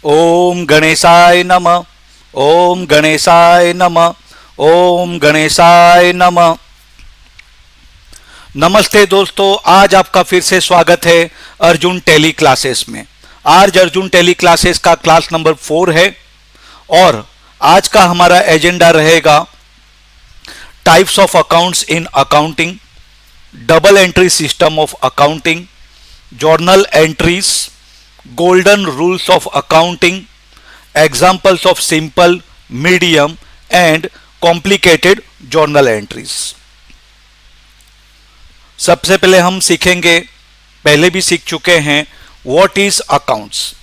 ओम गणेशाय नमः। ओम गणेशाय नमः। ओम गणेशाय नमः। नमस्ते दोस्तों, आज आपका फिर से स्वागत है अर्जुन टेली क्लासेस में। आज अर्जुन टेली क्लासेस का क्लास नंबर 4 है और आज का हमारा एजेंडा रहेगा types of accounts in accounting, double entry system of accounting, journal entries, golden rules of accounting, examples of simple, medium and complicated journal entries. सबसे पहले हम सीखेंगे, पहले भी सीख चुके हैं, व्हाट इज अकाउंट्स।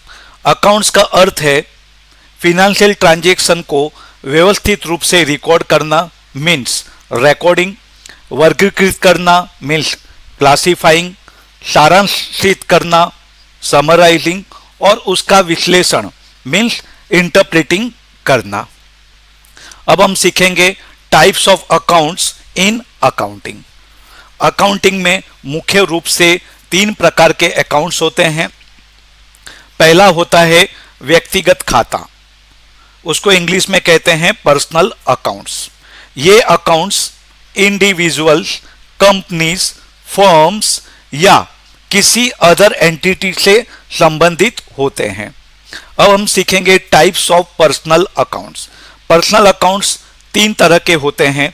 अकाउंट्स का अर्थ है फिनेंशियल ट्रांजैक्शन को व्यवस्थित रूप से रिकॉर्ड करना, मीन्स रिकॉर्डिंग, वर्गीकृत करना, मीन्स क्लासिफाइंग, सारांशित करना, समराइजिंग, और उसका विश्लेषण, मीन्स इंटरप्रेटिंग करना। अब हम सीखेंगे types of accounts in accounting. Accounting में मुख्य रूप से 3 प्रकार के अकाउंट्स होते हैं। पहला होता है व्यक्तिगत खाता, उसको इंग्लिश में कहते हैं पर्सनल अकाउंट्स। ये अकाउंट्स इंडिविजुअल्स, कंपनीज, फर्म्स या किसी अदर एंटिटी से संबंधित होते हैं। अब हम सीखेंगे types of personal accounts. Personal accounts 3 तरह के होते हैं।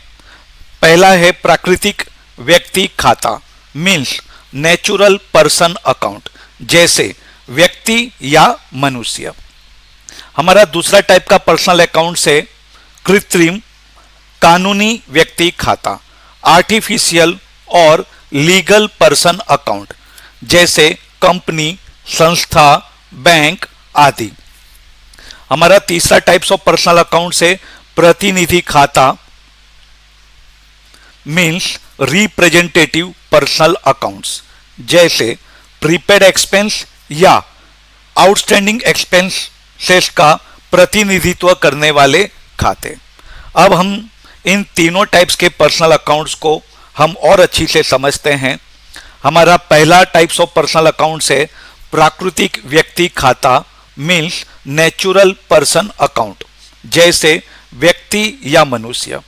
पहला है प्राकृतिक व्यक्ति खाता, मीन्स नेचुरल पर्सन अकाउंट, जैसे व्यक्ति या मनुष्य। हमारा दूसरा टाइप का पर्सनल अकाउंट है कृत्रिम कानूनी व्यक्ति खाता, आर्टिफिशियल और लीगल पर्सन अकाउंट, जैसे कंपनी, संस्था, बैंक आदि। हमारा तीसरा टाइप्स ऑफ पर्सनल अकाउंट है प्रतिनिधि खाता, मीन्स रिप्रेजेंटेटिव पर्सनल अकाउंट्स, जैसे प्रीपेड एक्सपेंस या आउटस्टैंडिंग एक्सपेंसेस का प्रतिनिधित्व करने वाले खाते। अब हम इन तीनों टाइप्स के पर्सनल अकाउंट्स को हम और अच्छी से समझते हैं। हमारा पहला टाइप्स ऑफ पर्सनल अकाउंट्स है प्राकृतिक व्यक्ति खाता, मीन्स नेचुरल पर्सन अकाउंट, जैसे व्यक्ति या मनुष्य।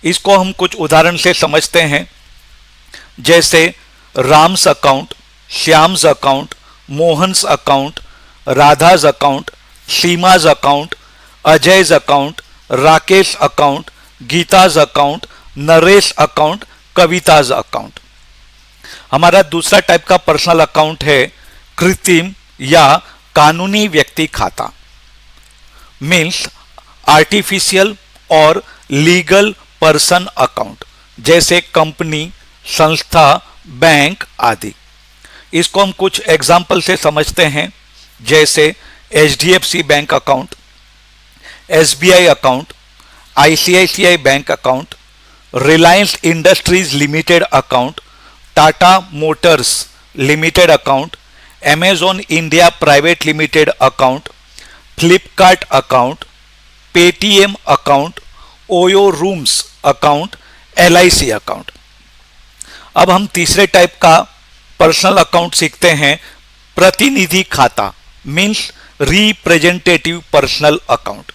इसको हम कुछ उदाहरण से समझते हैं, जैसे Ram's account, Shyam's account, Mohan's account, Radha's account, Seema's account, Ajay's account, Rakesh account, Geeta's account, Naresh account, Kavita's account. हमारा दूसरा टाइप का पर्सनल अकाउंट है कृत्रिम या कानूनी व्यक्ति खाता, मीन्स आर्टिफिशियल और लीगल पर्सन अकाउंट, जैसे कंपनी, संस्था, बैंक आदि। इसको हम कुछ एग्जाम्पल से समझते हैं, जैसे HDFC bank account, SBI account, ICICI bank account, Reliance industries limited account, Tata Motors limited account, Amazon India private limited account, Flipkart account, Paytm account, OYO rooms account, LIC account. अब हम तीसरे टाइप का पर्सनल अकाउंट सीखते हैं प्रतिनिधि खाता, मीन्स रिप्रेजेंटेटिव पर्सनल अकाउंट,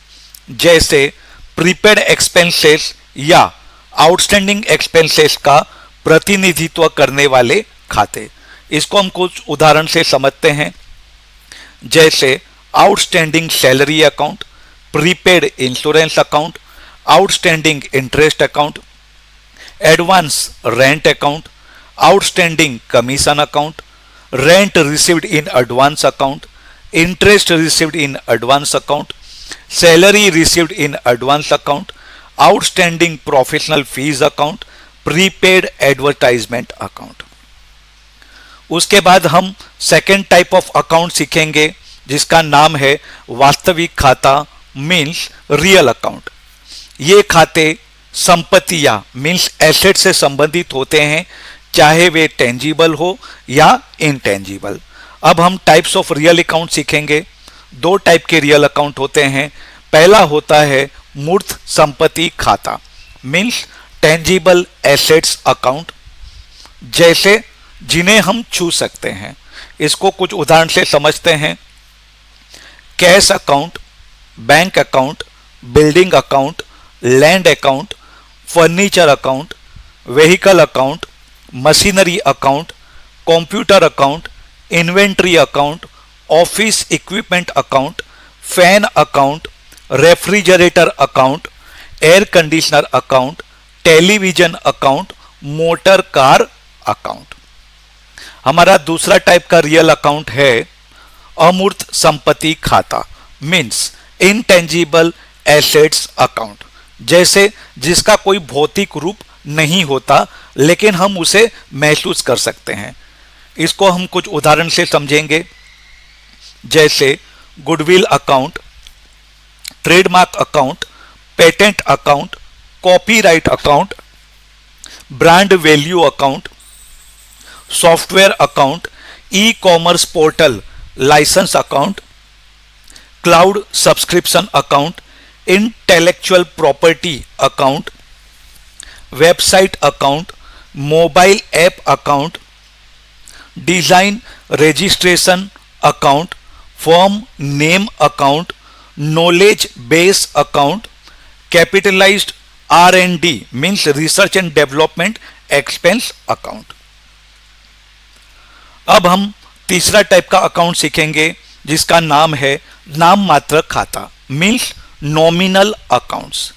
जैसे prepaid expenses या आउटस्टैंडिंग एक्सपेंसेस का प्रतिनिधित्व करने वाले खाते। इसको हम कुछ उदाहरण से समझते हैं, जैसे outstanding salary account, prepaid insurance account, outstanding interest account, advance rent account, outstanding commission account, rent received in advance account, interest received in advance account, salary received in advance account, outstanding professional fees account, prepaid advertisement account. उसके बाद हम second type of account सीखेंगे, जिसका नाम है वास्तविक खाता, means real account. ये खाते संपत्तियां, मीन्स एसेट से संबंधित होते हैं, चाहे वे टेंजिबल हो या इनटेंजिबल। अब हम टाइप्स ऑफ रियल अकाउंट सीखेंगे। 2 टाइप के रियल अकाउंट होते हैं। पहला होता है मूर्त संपत्ति खाता, मीन्स टेंजिबल एसेट्स अकाउंट, जैसे जिन्हें हम छू सकते हैं। इसको कुछ उदाहरण से समझते हैं। Cash account, bank account, building account, land account, furniture account, vehicle account, machinery account, computer account, inventory account, office equipment account, fan account, refrigerator account, air conditioner account, television account, motor car account. हमारा दूसरा type का real account है अमूर्त संपत्ति खाता, means intangible assets account, जैसे जिसका कोई भौतिक रूप नहीं होता लेकिन हम उसे महसूस कर सकते हैं। इसको हम कुछ उदाहरण से समझेंगे, जैसे goodwill account, trademark account, patent account, copyright account, brand value account, software account, ecommerce portal licence account, cloud subscription account, intellectual property account, website account, mobile app account, design registration account, firm name account, knowledge base account, capitalised R&D means research and development expense account. अब हम तीसरा type का account सीखेंगे जिसका नाम है नाम मात्र खाता, मीन्स नॉमिनल अकाउंट्स।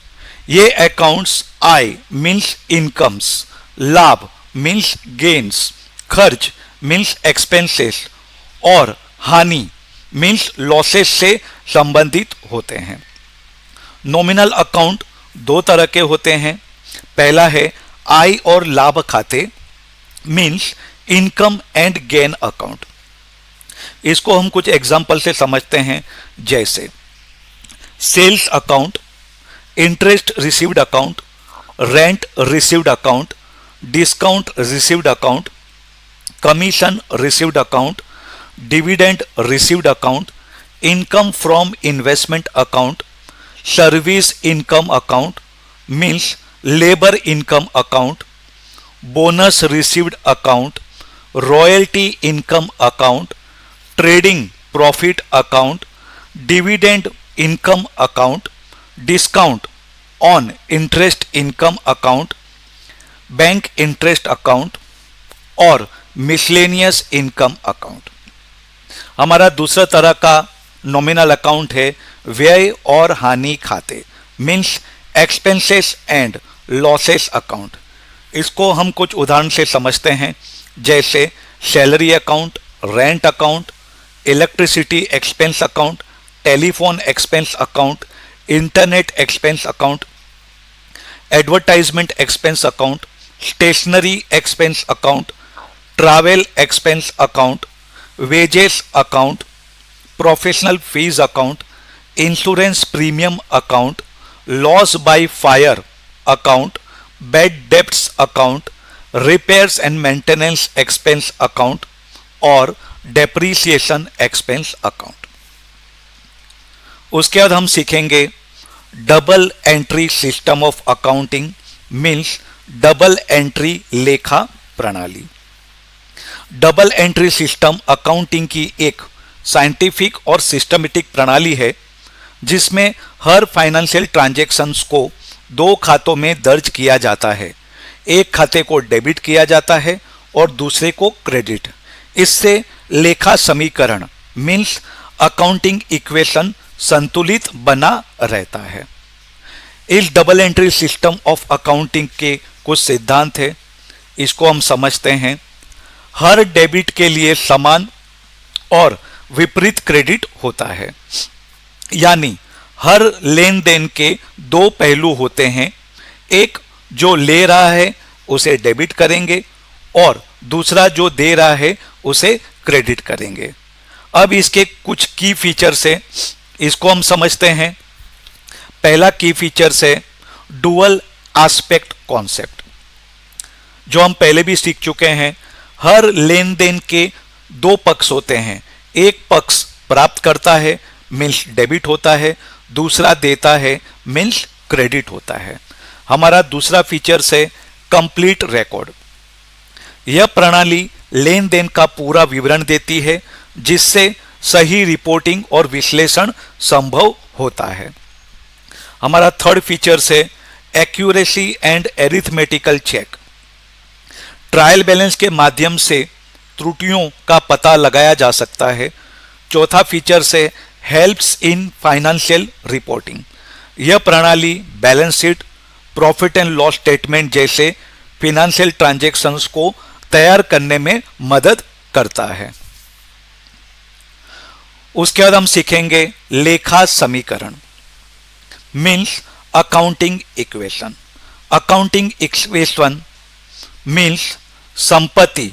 ये अकाउंट्स आय मीन्स इनकम्स, लाभ मीन्स गेन्स, खर्च मीन्स एक्सपेंसेस और हानि मीन्स लॉसेस से संबंधित होते हैं। नॉमिनल अकाउंट दो तरह के होते हैं। पहला है आय और लाभ खाते, means income and gain account. इसको हम कुछ एग्जाम्पल से समझते हैं, जैसे sales account, interest received account, rent received account, discount received account, commission received account, dividend received account, income from investment account, service income account means labour income account, bonus received account, royalty income account, trading profit account, dividend income account, discount on interest income account, bank interest account और miscellaneous income account. हमारा दूसरा तरह का nominal account है व्यय और हानि खाते, means expenses and losses account. इसको हम कुछ उदाहरण से समझते हैं, जैसे salary account, rent account, electricity expense account, telephone expense account, internet expense account, advertisement expense account, stationery expense account, travel expense account, wages account, professional fees account, insurance premium account, loss by fire account, bad debts account, repairs and maintenance expense account और depreciation expense account. उसके बाद हम सीखेंगे double entry system of accounting, means double entry लेखा प्रणाली। Double entry system accounting की एक scientific और सिस्टमेटिक प्रणाली है जिसमें हर फाइनेंशियल ट्रांजैक्शंस को दो खातों में दर्ज किया जाता है। एक खाते को डेबिट किया जाता है और दूसरे को क्रेडिट। इससे लेखा समीकरण मीन्स अकाउंटिंग इक्वेशन संतुलित बना रहता है। इस double entry system of accounting के कुछ सिद्धांत है, इसको हम समझते हैं। हर डेबिट के लिए समान और विपरीत क्रेडिट होता है, यानी हर लेन देन के दो पहलू होते हैं। एक जो ले रहा है उसे डेबिट करेंगे और दूसरा जो दे रहा है उसे क्रेडिट करेंगे। अब इसके कुछ की फीचर्स है, इसको हम समझते हैं। पहला की फीचर्स है डुअल एस्पेक्ट कॉन्सेप्ट, जो हम पहले भी सीख चुके हैं। हर लेन देन के दो पक्ष होते हैं, एक पक्ष प्राप्त करता है मीन्स डेबिट होता है, दूसरा देता है मीन्स क्रेडिट होता है। हमारा दूसरा फीचर्स है कंप्लीट रिकॉर्ड। यह प्रणाली लेन देन का पूरा विवरण देती है जिससे सही रिपोर्टिंग और विश्लेषण संभव होता है। हमारा थर्ड फीचर है accuracy and arithmetical check. Trial balance के माध्यम से त्रुटियों का पता लगाया जा सकता है। चौथा फीचर है हेल्प्स इन फाइनेंशियल रिपोर्टिंग। यह प्रणाली balance sheet, profit and loss statement जैसे फिनेंशियल ट्रांजैक्शंस को तैयार करने में मदद करता है। उसके बाद हम सीखेंगे लेखा समीकरण means accounting equation. Accounting equation means संपत्ति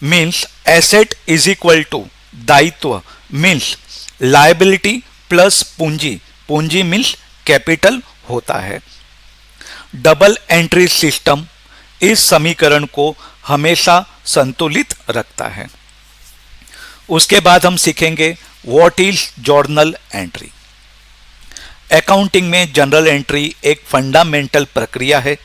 means asset is equal to दायित्व मीन्स लायबिलिटी प्लस पूंजी, पूंजी मीन्स कैपिटल होता है। डबल एंट्री सिस्टम इस समीकरण को हमेशा संतुलित रखता है। उसके बाद हम सीखेंगे what is journal entry. Accounting में जर्नल एंट्री एक फंडामेंटल प्रक्रिया है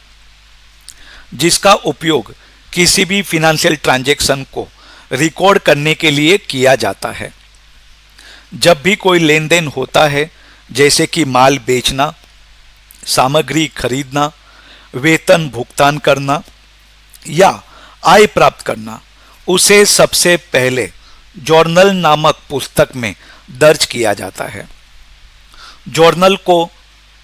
जिसका उपयोग किसी भी फिनेंशियल ट्रांजैक्शन को रिकॉर्ड करने के लिए किया जाता है। जब भी कोई लेन देन होता है, जैसे कि माल बेचना, सामग्री खरीदना, वेतन भुगतान करना या आय प्राप्त करना, उसे सबसे पहले जर्नल नामक पुस्तक में दर्ज किया जाता है। जर्नल को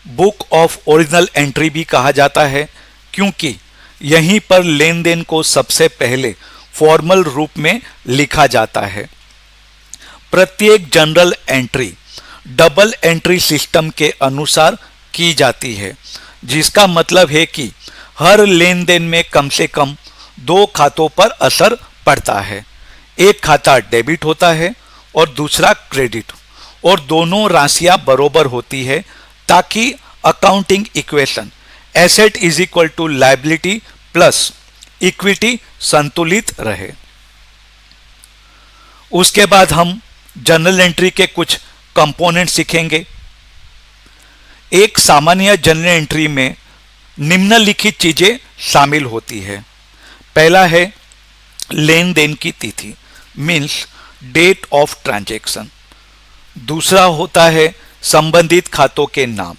बुक ऑफ ओरिजिनल एंट्री भी कहा जाता है क्योंकि यहीं पर लेन देन को सबसे पहले फॉर्मल रूप में लिखा जाता है। प्रत्येक journal entry double entry system के अनुसार की जाती है, जिसका मतलब है कि हर लेन देन में कम से कम दो खातों पर असर पड़ता है। एक खाता डेबिट होता है और दूसरा क्रेडिट, और दोनों राशियां बराबर होती है ताकि accounting equation asset is equal to liability plus equity संतुलित रहे। उसके बाद हम जर्नल एंट्री के कुछ कंपोनेंट सीखेंगे। एक सामान्य जर्नल एंट्री में निम्नलिखित चीजें शामिल होती है। पहला है लेन देन की तिथि मीन्स डेट ऑफ ट्रांजैक्शन। दूसरा होता है संबंधित खातों के नाम,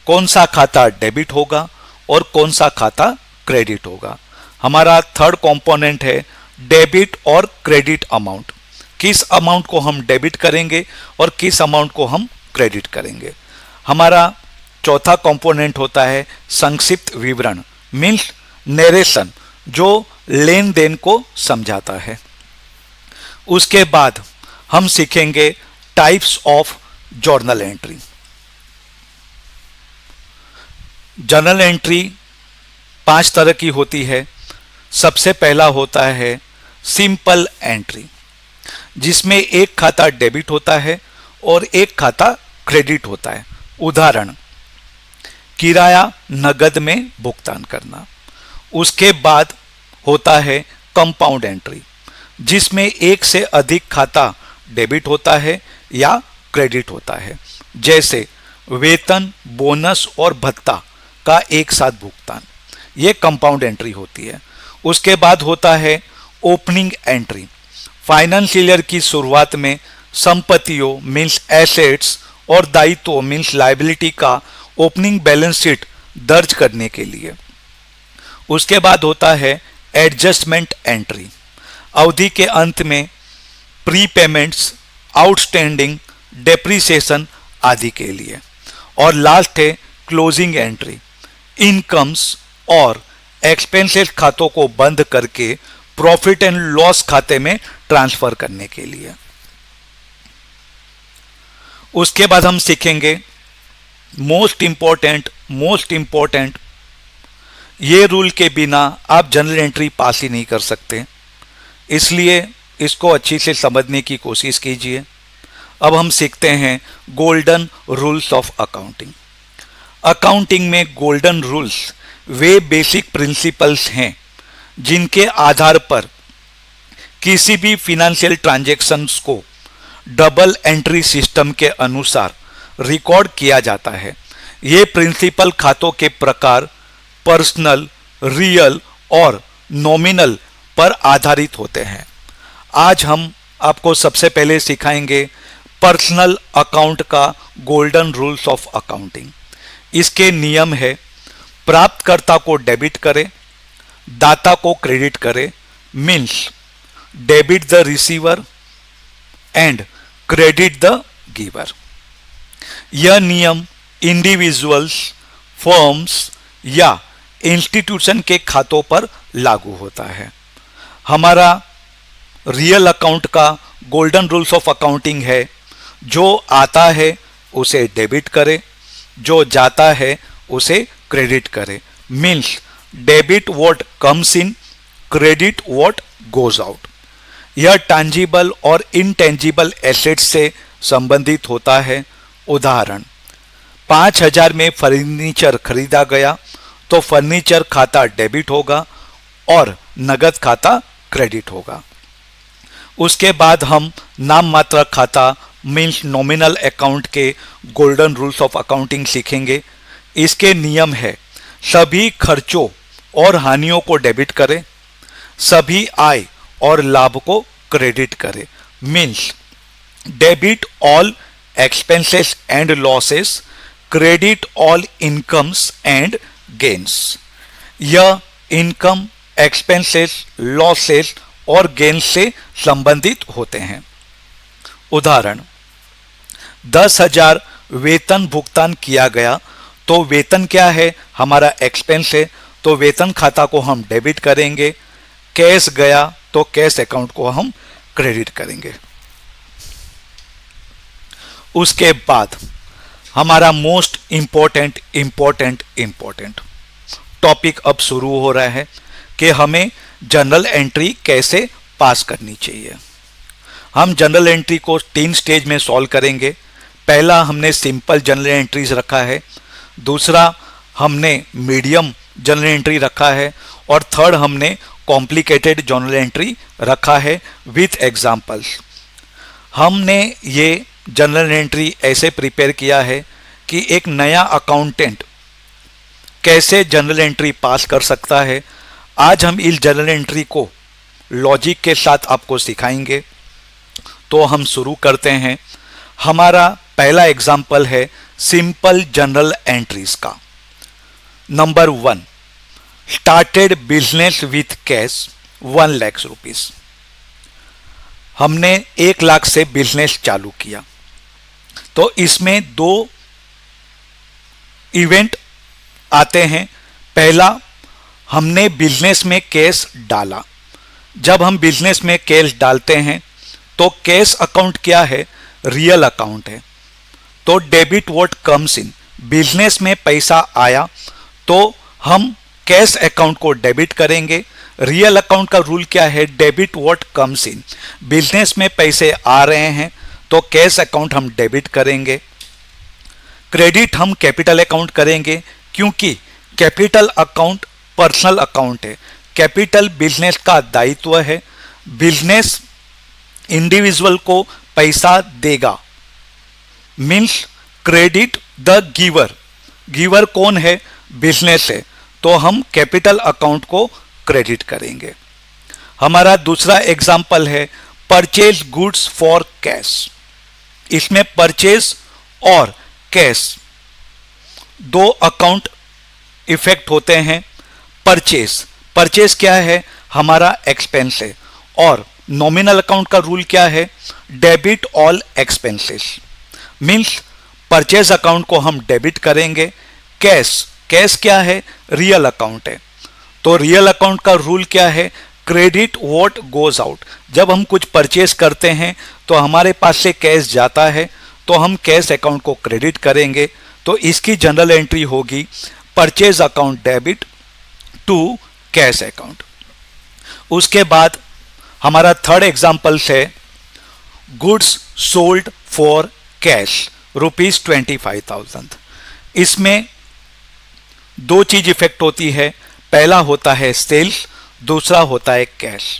कौन सा खाता डेबिट होगा और कौन सा खाता क्रेडिट होगा। हमारा थर्ड कंपोनेंट है डेबिट और क्रेडिट अमाउंट, किस अमाउंट को हम डेबिट करेंगे और किस अमाउंट को हम क्रेडिट करेंगे। हमारा चौथा कंपोनेंट होता है संक्षिप्त विवरण मीन्स नरेशन, जो लेन देन को समझाता है। उसके बाद हम सीखेंगे types of journal entry. Journal entry 5 तरह की होती है। सबसे पहला होता है सिंपल एंट्री, जिसमें एक खाता डेबिट होता है और एक खाता क्रेडिट होता है। उदाहरण, किराया नगद में भुगतान करना। उसके बाद होता है कंपाउंड एंट्री, जिसमें एक से अधिक खाता डेबिट होता है या क्रेडिट होता है, जैसे वेतन, बोनस और भत्ता का एक साथ भुगतान। यह कंपाउंड एंट्री होती है। उसके बाद होता है ओपनिंग एंट्री। फाइनेंशियल ईयर की शुरुआत में संपत्तियों मीन्स एसेट्स और दायित्व मीन्स लायबिलिटी का ओपनिंग बैलेंस शीट दर्ज करने के लिए। उसके बाद होता है एडजस्टमेंट एंट्री, अवधि के अंत में प्री पेमेंट्स, आउटस्टैंडिंग, डेप्रिसिएशन आदि के लिए। और लास्ट है क्लोजिंग एंट्री, इनकम्स और एक्सपेंसेस खातों को बंद करके प्रॉफिट एंड लॉस खाते में ट्रांसफर करने के लिए। उसके बाद हम सीखेंगे मोस्ट इंपॉर्टेंट ये रूल के बिना आप जर्नल एंट्री पास ही नहीं कर सकते, इसलिए इसको अच्छी से समझने की कोशिश कीजिए। अब हम सीखते हैं golden rules of accounting. Accounting में गोल्डन रूल्स वे बेसिक प्रिंसिपल्स हैं जिनके आधार पर किसी भी फिनेंशियल ट्रांजैक्शंस को डबल एंट्री सिस्टम के अनुसार रिकॉर्ड किया जाता है। ये प्रिंसिपल खातों के प्रकार, पर्सनल, रियल और नॉमिनल पर आधारित होते हैं। आज हम आपको सबसे पहले सिखाएंगे पर्सनल अकाउंट का गोल्डन रूल्स ऑफ अकाउंटिंग। इसके नियम है, प्राप्तकर्ता को डेबिट करे, दाता को क्रेडिट करे, means debit the receiver and credit the giver. यह नियम इंडिविजुअल्स, फर्म्स या इंस्टीट्यूशन के खातों पर लागू होता है। हमारा रियल अकाउंट का गोल्डन रूल्स ऑफ अकाउंटिंग है, जो आता है उसे डेबिट करे, जो जाता है उसे क्रेडिट करे, means debit what comes in, credit what goes out. यह टैंजिबल और इनटेंजिबल एसेट्स से संबंधित होता है। उदाहरण, 5,000 में फर्नीचर खरीदा गया तो फर्नीचर खाता डेबिट होगा और नगद खाता क्रेडिट होगा। उसके बाद हम नाम मात्र खाता मीन्स नॉमिनल अकाउंट के गोल्डन रूल्स ऑफ अकाउंटिंग सीखेंगे। इसके नियम है, सभी खर्चों और हानियों को डेबिट करें, सभी आय और लाभ को क्रेडिट करें, means debit all expenses and losses, credit all incomes and gains. यह इनकम, एक्सपेंसेस, लॉसेस और गेन्स से संबंधित होते हैं। उदाहरण, 10,000 वेतन भुगतान किया गया तो वेतन क्या है, हमारा एक्सपेंस है, तो वेतन खाता को हम डेबिट करेंगे। कैश गया तो कैश अकाउंट को हम क्रेडिट करेंगे। उसके बाद हमारा मोस्ट इंपॉर्टेंट टॉपिक अब शुरू हो रहा है कि हमें जर्नल एंट्री कैसे पास करनी चाहिए। हम जर्नल एंट्री को 3 स्टेज में सॉल्व करेंगे। पहला हमने सिंपल जर्नल एंट्रीज रखा है, दूसरा हमने मीडियम जर्नल एंट्री रखा है और थर्ड हमने कॉम्प्लिकेटेड जर्नल एंट्री रखा है विथ एग्जांपल्स। हमने ये जर्नल एंट्री ऐसे प्रिपेयर किया है कि एक नया अकाउंटेंट कैसे जर्नल एंट्री पास कर सकता है। आज हम इस जर्नल एंट्री को लॉजिक के साथ आपको सिखाएंगे। तो हम शुरू करते हैं। हमारा पहला एग्जाम्पल है सिंपल जर्नल एंट्रीज का। Number 1, started business with cash 1 lakh rupees. हमने 1 लाख से बिजनेस चालू किया। तो इसमें 2 इवेंट आते हैं। पहला, हमने बिजनेस में कैश डाला। जब हम बिजनेस में कैश डालते हैं तो कैश अकाउंट क्या है, रियल अकाउंट है। तो debit what comes in, business में पैसा आया तो हम कैश अकाउंट को डेबिट करेंगे। रियल अकाउंट का रूल क्या है, debit what comes in, business में पैसे आ रहे हैं तो कैश अकाउंट हम डेबिट करेंगे। क्रेडिट हम कैपिटल अकाउंट करेंगे, क्योंकि कैपिटल अकाउंट पर्सनल अकाउंट है। कैपिटल बिजनेस का दायित्व है, बिजनेस इंडिविजुअल को पैसा देगा, means credit the giver. Giver कौन है, बिजनेस है, तो हम कैपिटल अकाउंट को क्रेडिट करेंगे। हमारा दूसरा एग्जाम्पल है परचेज गुड्स फॉर कैश। इसमें परचेज और कैश 2 अकाउंट इफेक्ट होते हैं। परचेज क्या है, हमारा एक्सपेंस है, और नॉमिनल अकाउंट का रूल क्या है, debit all expenses, means purchase account को हम डेबिट करेंगे। कैश क्या है, रियल अकाउंट है, तो रियल अकाउंट का रूल क्या है, क्रेडिट व्हाट गोज आउट। जब हम कुछ परचेज करते हैं तो हमारे पास से कैश जाता है तो हम कैश अकाउंट को क्रेडिट करेंगे। तो इसकी जनरल एंट्री होगी purchase account debit to cash account. उसके बाद हमारा थर्ड एग्जाम्पल है गुड्स सोल्ड फॉर कैश ₹25,000। इसमें 2 चीज इफेक्ट होती है। पहला होता है सेल्स, दूसरा होता है कैश।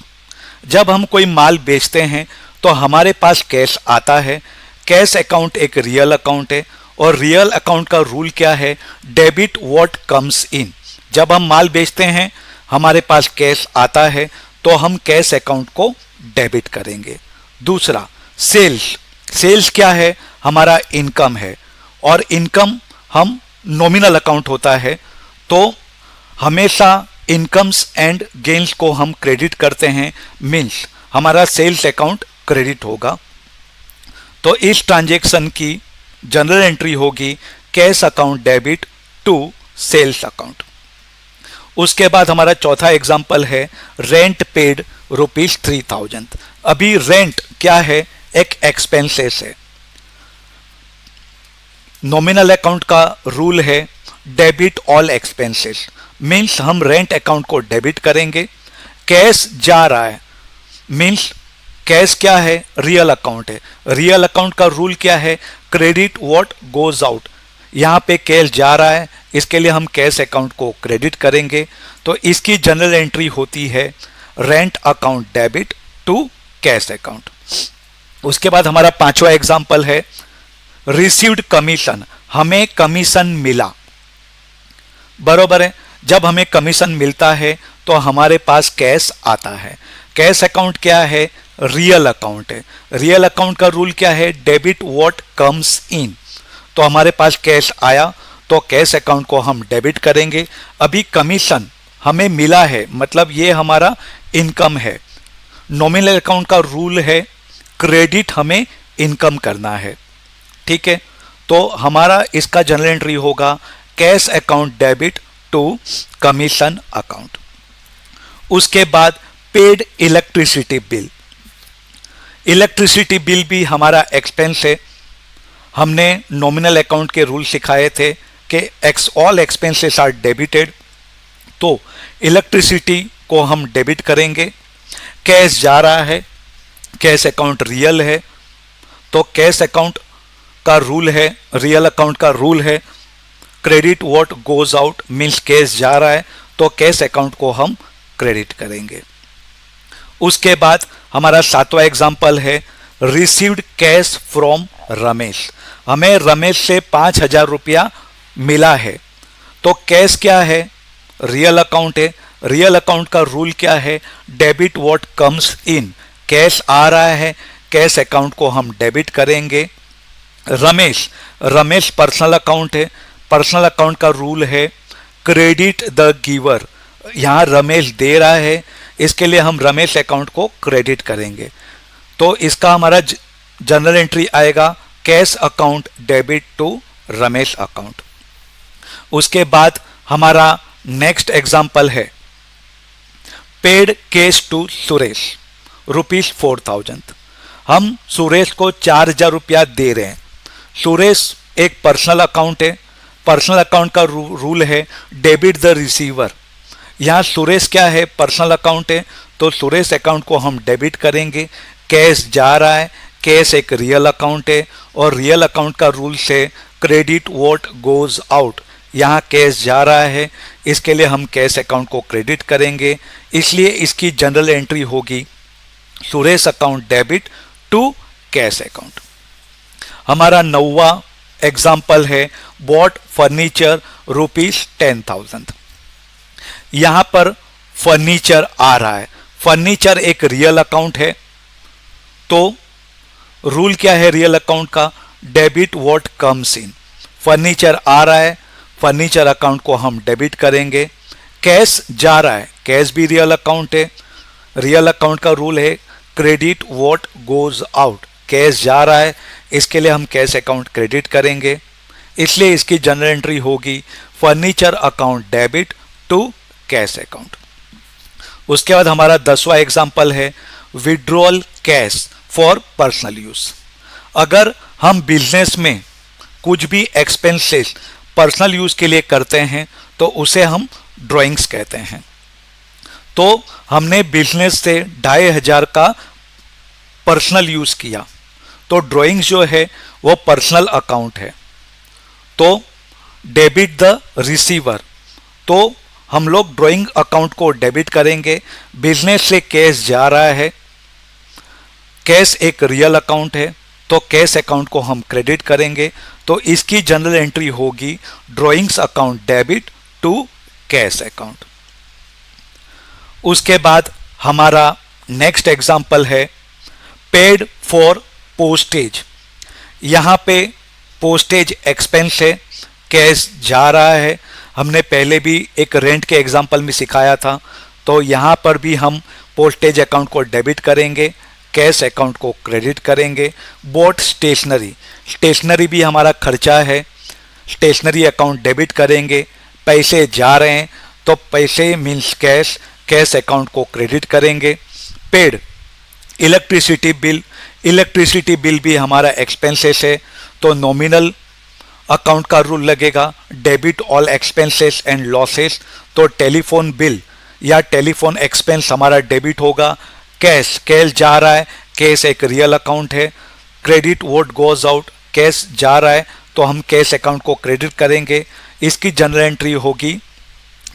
जब हम कोई माल बेचते हैं तो हमारे पास कैश आता है। कैश अकाउंट एक रियल अकाउंट है और रियल अकाउंट का रूल क्या है, डेबिट व्हाट कम्स इन। जब हम माल बेचते हैं हमारे पास कैश आता है तो हम कैश अकाउंट को डेबिट करेंगे। दूसरा सेल्स, सेल्स क्या है? हमारा इनकम है, और इनकम हम नॉमिनल अकाउंट होता है, तो हमेशा इनकम्स एंड गेन्स को हम क्रेडिट करते हैं, मीन्स हमारा सेल्स अकाउंट क्रेडिट होगा। तो इस ट्रांजैक्शन की जनरल एंट्री होगी cash account debit to sales account. उसके बाद हमारा चौथा एग्जांपल है रेंट पेड ₹3000। अभी रेंट क्या है? एक एक्सपेंसेस है। नॉमिनल अकाउंट का रूल है डेबिट ऑल एक्सपेंसेस, मीन्स हम रेंट अकाउंट को डेबिट करेंगे। कैश जा रहा है, मीन्स कैश क्या है? रियल अकाउंट है। रियल अकाउंट का रूल क्या है? Credit what goes out. यहाँ पे कैश जा रहा है, इसके लिए हम कैश अकाउंट को क्रेडिट करेंगे। तो इसकी जनरल एंट्री होती है rent account debit to cash account. उसके बाद हमारा पांचवा एग्जांपल है रिसीव्ड कमीशन। हमें कमीशन मिला, बरोबर है। जब हमें कमीशन मिलता है तो हमारे पास कैश आता है। कैश अकाउंट क्या है? रियल अकाउंट है। रियल अकाउंट का रूल क्या है? Debit what comes in. तो हमारे पास कैश आया तो कैश अकाउंट को हम डेबिट करेंगे। अभी कमीशन हमें मिला है, मतलब ये हमारा इनकम है। नॉमिनल अकाउंट का रूल है क्रेडिट हमें इनकम करना है, ठीक है। तो हमारा इसका जनरल एंट्री होगा cash account debit to commission account. उसके बाद paid electricity bill. Electricity bill भी हमारा एक्सपेंस है। हमने नॉमिनल अकाउंट के रूल सिखाए थे कि ऑल एक्सपेंसेस आर डेबिटेड, तो इलेक्ट्रिसिटी को हम डेबिट करेंगे। कैश जा रहा है, कैश अकाउंट रियल है, तो कैश अकाउंट का रूल है, रियल अकाउंट का रूल है credit what goes out, means cash जा रहा है तो कैश अकाउंट को हम क्रेडिट करेंगे। उसके बाद हमारा सातवां एग्जांपल है रिसीव्ड कैश फ्रॉम रमेश। हमें रमेश से 5000 रुपया मिला है, तो कैश क्या है? रियल अकाउंट है। रियल अकाउंट का रूल क्या है? Debit what comes in. Cash आ रहा है, कैश अकाउंट को हम डेबिट करेंगे। रमेश पर्सनल अकाउंट है। पर्सनल अकाउंट का रूल है क्रेडिट द गिवर। यहाँ रमेश दे रहा है, इसके लिए हम रमेश अकाउंट को क्रेडिट करेंगे। तो इसका हमारा जनरल एंट्री आएगा cash account debit to Ramesh account. उसके बाद हमारा नेक्स्ट एग्जांपल है पेड कैश टू सुरेश ₹4000। हम सुरेश को 4000 रुपया दे रहे हैं। सुरेश एक पर्सनल अकाउंट है। पर्सनल अकाउंट का रूल है डेबिट द रिसीवर। यहाँ सुरेश क्या है? पर्सनल अकाउंट है, तो सुरेश अकाउंट को हम डेबिट करेंगे। कैश जा रहा है, कैश एक रियल अकाउंट है और रियल अकाउंट का रूल से क्रेडिट व्हाट गोज आउट। यहाँ कैश जा रहा है, इसके लिए हम कैश अकाउंट को क्रेडिट करेंगे, इसलिए इसकी जनरल एंट्री होगी Suresh account debit to cash account. हमारा 9वां एग्जाम्पल है बॉट फर्नीचर ₹10,000। यहाँ पर फर्नीचर आ रहा है। फर्नीचर एक रियल अकाउंट है, तो रूल क्या है रियल अकाउंट का? Debit what comes in. Furniture आ रहा है, फर्नीचर अकाउंट को हम डेबिट करेंगे। कैश जा रहा है, कैश भी रियल अकाउंट है। रियल अकाउंट का रूल है credit what goes out. Cash जा रहा है, इसके लिए हम कैश अकाउंट क्रेडिट करेंगे, इसलिए इसकी जनरल एंट्री होगी furniture account debit to cash account. उसके बाद हमारा 10वां एग्जाम्पल है withdrawal cash for personal use. अगर हम बिजनेस में कुछ भी एक्सपेंसेस पर्सनल यूज के लिए करते हैं तो उसे हम ड्राइंग्स कहते हैं। तो हमने बिजनेस से 2500 का पर्सनल यूज किया, तो ड्राइंग्स जो है वो पर्सनल अकाउंट है, तो डेबिट द रिसीवर। तो हम लोग ड्राइंग अकाउंट को डेबिट करेंगे। बिजनेस से कैश जा रहा है, कैश एक रियल अकाउंट है, तो कैश अकाउंट को हम क्रेडिट करेंगे, तो इसकी जनरल एंट्री होगी drawings account debit to cash account. उसके बाद हमारा नेक्स्ट एग्जांपल है पेड फॉर पोस्टेज यहाँ पे पोस्टेज एक्सपेंस है, कैश जा रहा है। हमने पहले भी एक रेंट के एग्जांपल में सिखाया था, तो यहाँ पर भी हम पोस्टेज अकाउंट को डेबिट करेंगे, कैश अकाउंट को क्रेडिट करेंगे। बोट स्टेशनरी, स्टेशनरी भी हमारा खर्चा है, स्टेशनरी अकाउंट डेबिट करेंगे। पैसे जा रहे हैं तो पैसे मीन्स कैश, कैश अकाउंट को क्रेडिट करेंगे। Paid electricity bill, electricity bill भी हमारा एक्सपेंसेस है, तो नॉमिनल अकाउंट का रूल लगेगा, debit all expenses and losses. तो टेलीफोन बिल या टेलीफोन एक्सपेंस हमारा डेबिट होगा। कैश, कैश जा रहा है, कैश एक रियल अकाउंट है। Credit what goes out, cash जा रहा है तो हम कैश अकाउंट को क्रेडिट करेंगे। इसकी जनरल एंट्री होगी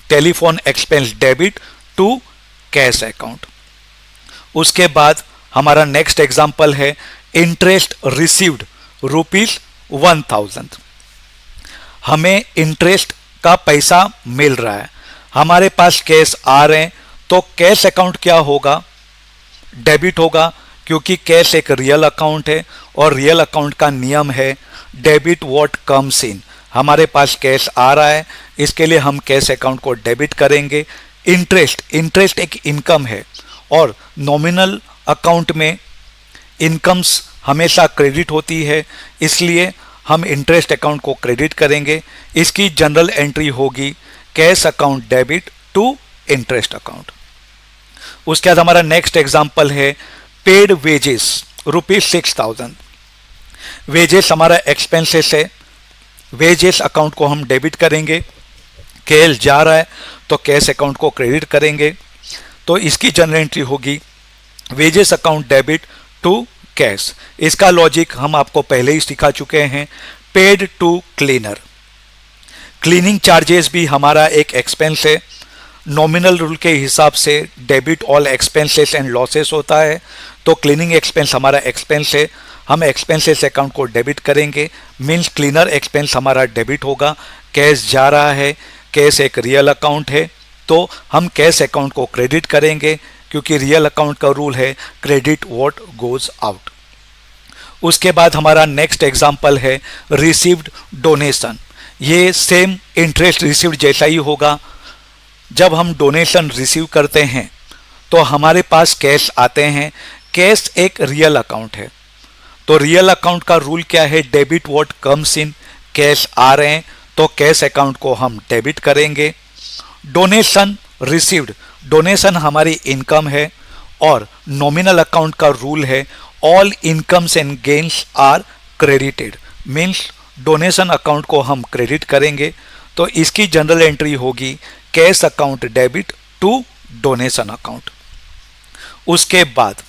telephone expense debit to cash account. उसके बाद हमारा नेक्स्ट एग्जांपल है इंटरेस्ट रिसीव्ड ₹1000। हमें इंटरेस्ट का पैसा मिल रहा है, हमारे पास कैश आ रहे हैं, तो कैश अकाउंट क्या होगा, डेबिट होगा, क्योंकि कैश एक रियल अकाउंट है और रियल अकाउंट का नियम है डेबिट व्हाट कम्स इन। हमारे पास कैश आ रहा है, इसके लिए हम कैश अकाउंट को डेबिट करेंगे। इंटरेस्ट, इंटरेस्ट एक इनकम है और नॉमिनल अकाउंट में इनकम्स हमेशा क्रेडिट होती है, इसलिए हम इंटरेस्ट अकाउंट को क्रेडिट करेंगे। इसकी जनरल एंट्री होगी cash account debit to interest account. उसके बाद हमारा नेक्स्ट एग्जांपल है पेड वेजेस ₹6000। वेजेस हमारा एक्सपेंसेस है, वेजेस अकाउंट को हम डेबिट करेंगे। कैश जा रहा है तो कैश अकाउंट को क्रेडिट करेंगे, तो इसकी जनरल एंट्री होगी wages account debit to cash. इसका लॉजिक हम आपको पहले ही सिखा चुके हैं। Paid to cleaner, cleaning charges भी हमारा एक एक्सपेंस है। नॉमिनल रूल के हिसाब से debit all expenses and losses होता है, तो क्लीनिंग एक्सपेंस हमारा एक्सपेंस है, हम एक्सपेंसेस अकाउंट को डेबिट करेंगे, मीन्स क्लीनर एक्सपेंस हमारा डेबिट होगा। कैश जा रहा है, कैश एक रियल अकाउंट है, तो हम कैश अकाउंट को क्रेडिट करेंगे, क्योंकि रियल अकाउंट का रूल है क्रेडिट व्हाट गोज आउट। उसके बाद हमारा नेक्स्ट एग्जांपल है रिसीव्ड डोनेशन। ये सेम इंटरेस्ट रिसीव्ड जैसा ही होगा। जब हम डोनेशन रिसीव करते हैं तो हमारे पास कैश आते हैं, कैश एक रियल अकाउंट है, तो रियल अकाउंट का रूल क्या है, debit what comes in. Cash आ रहे हैं तो कैश अकाउंट को हम डेबिट करेंगे। डोनेशन रिसीव्ड, डोनेशन हमारी इनकम है और नॉमिनल अकाउंट का रूल है all incomes and gains are credited, means donation account को हम क्रेडिट करेंगे, तो इसकी जनरल एंट्री होगी cash account debit to donation account. उसके बाद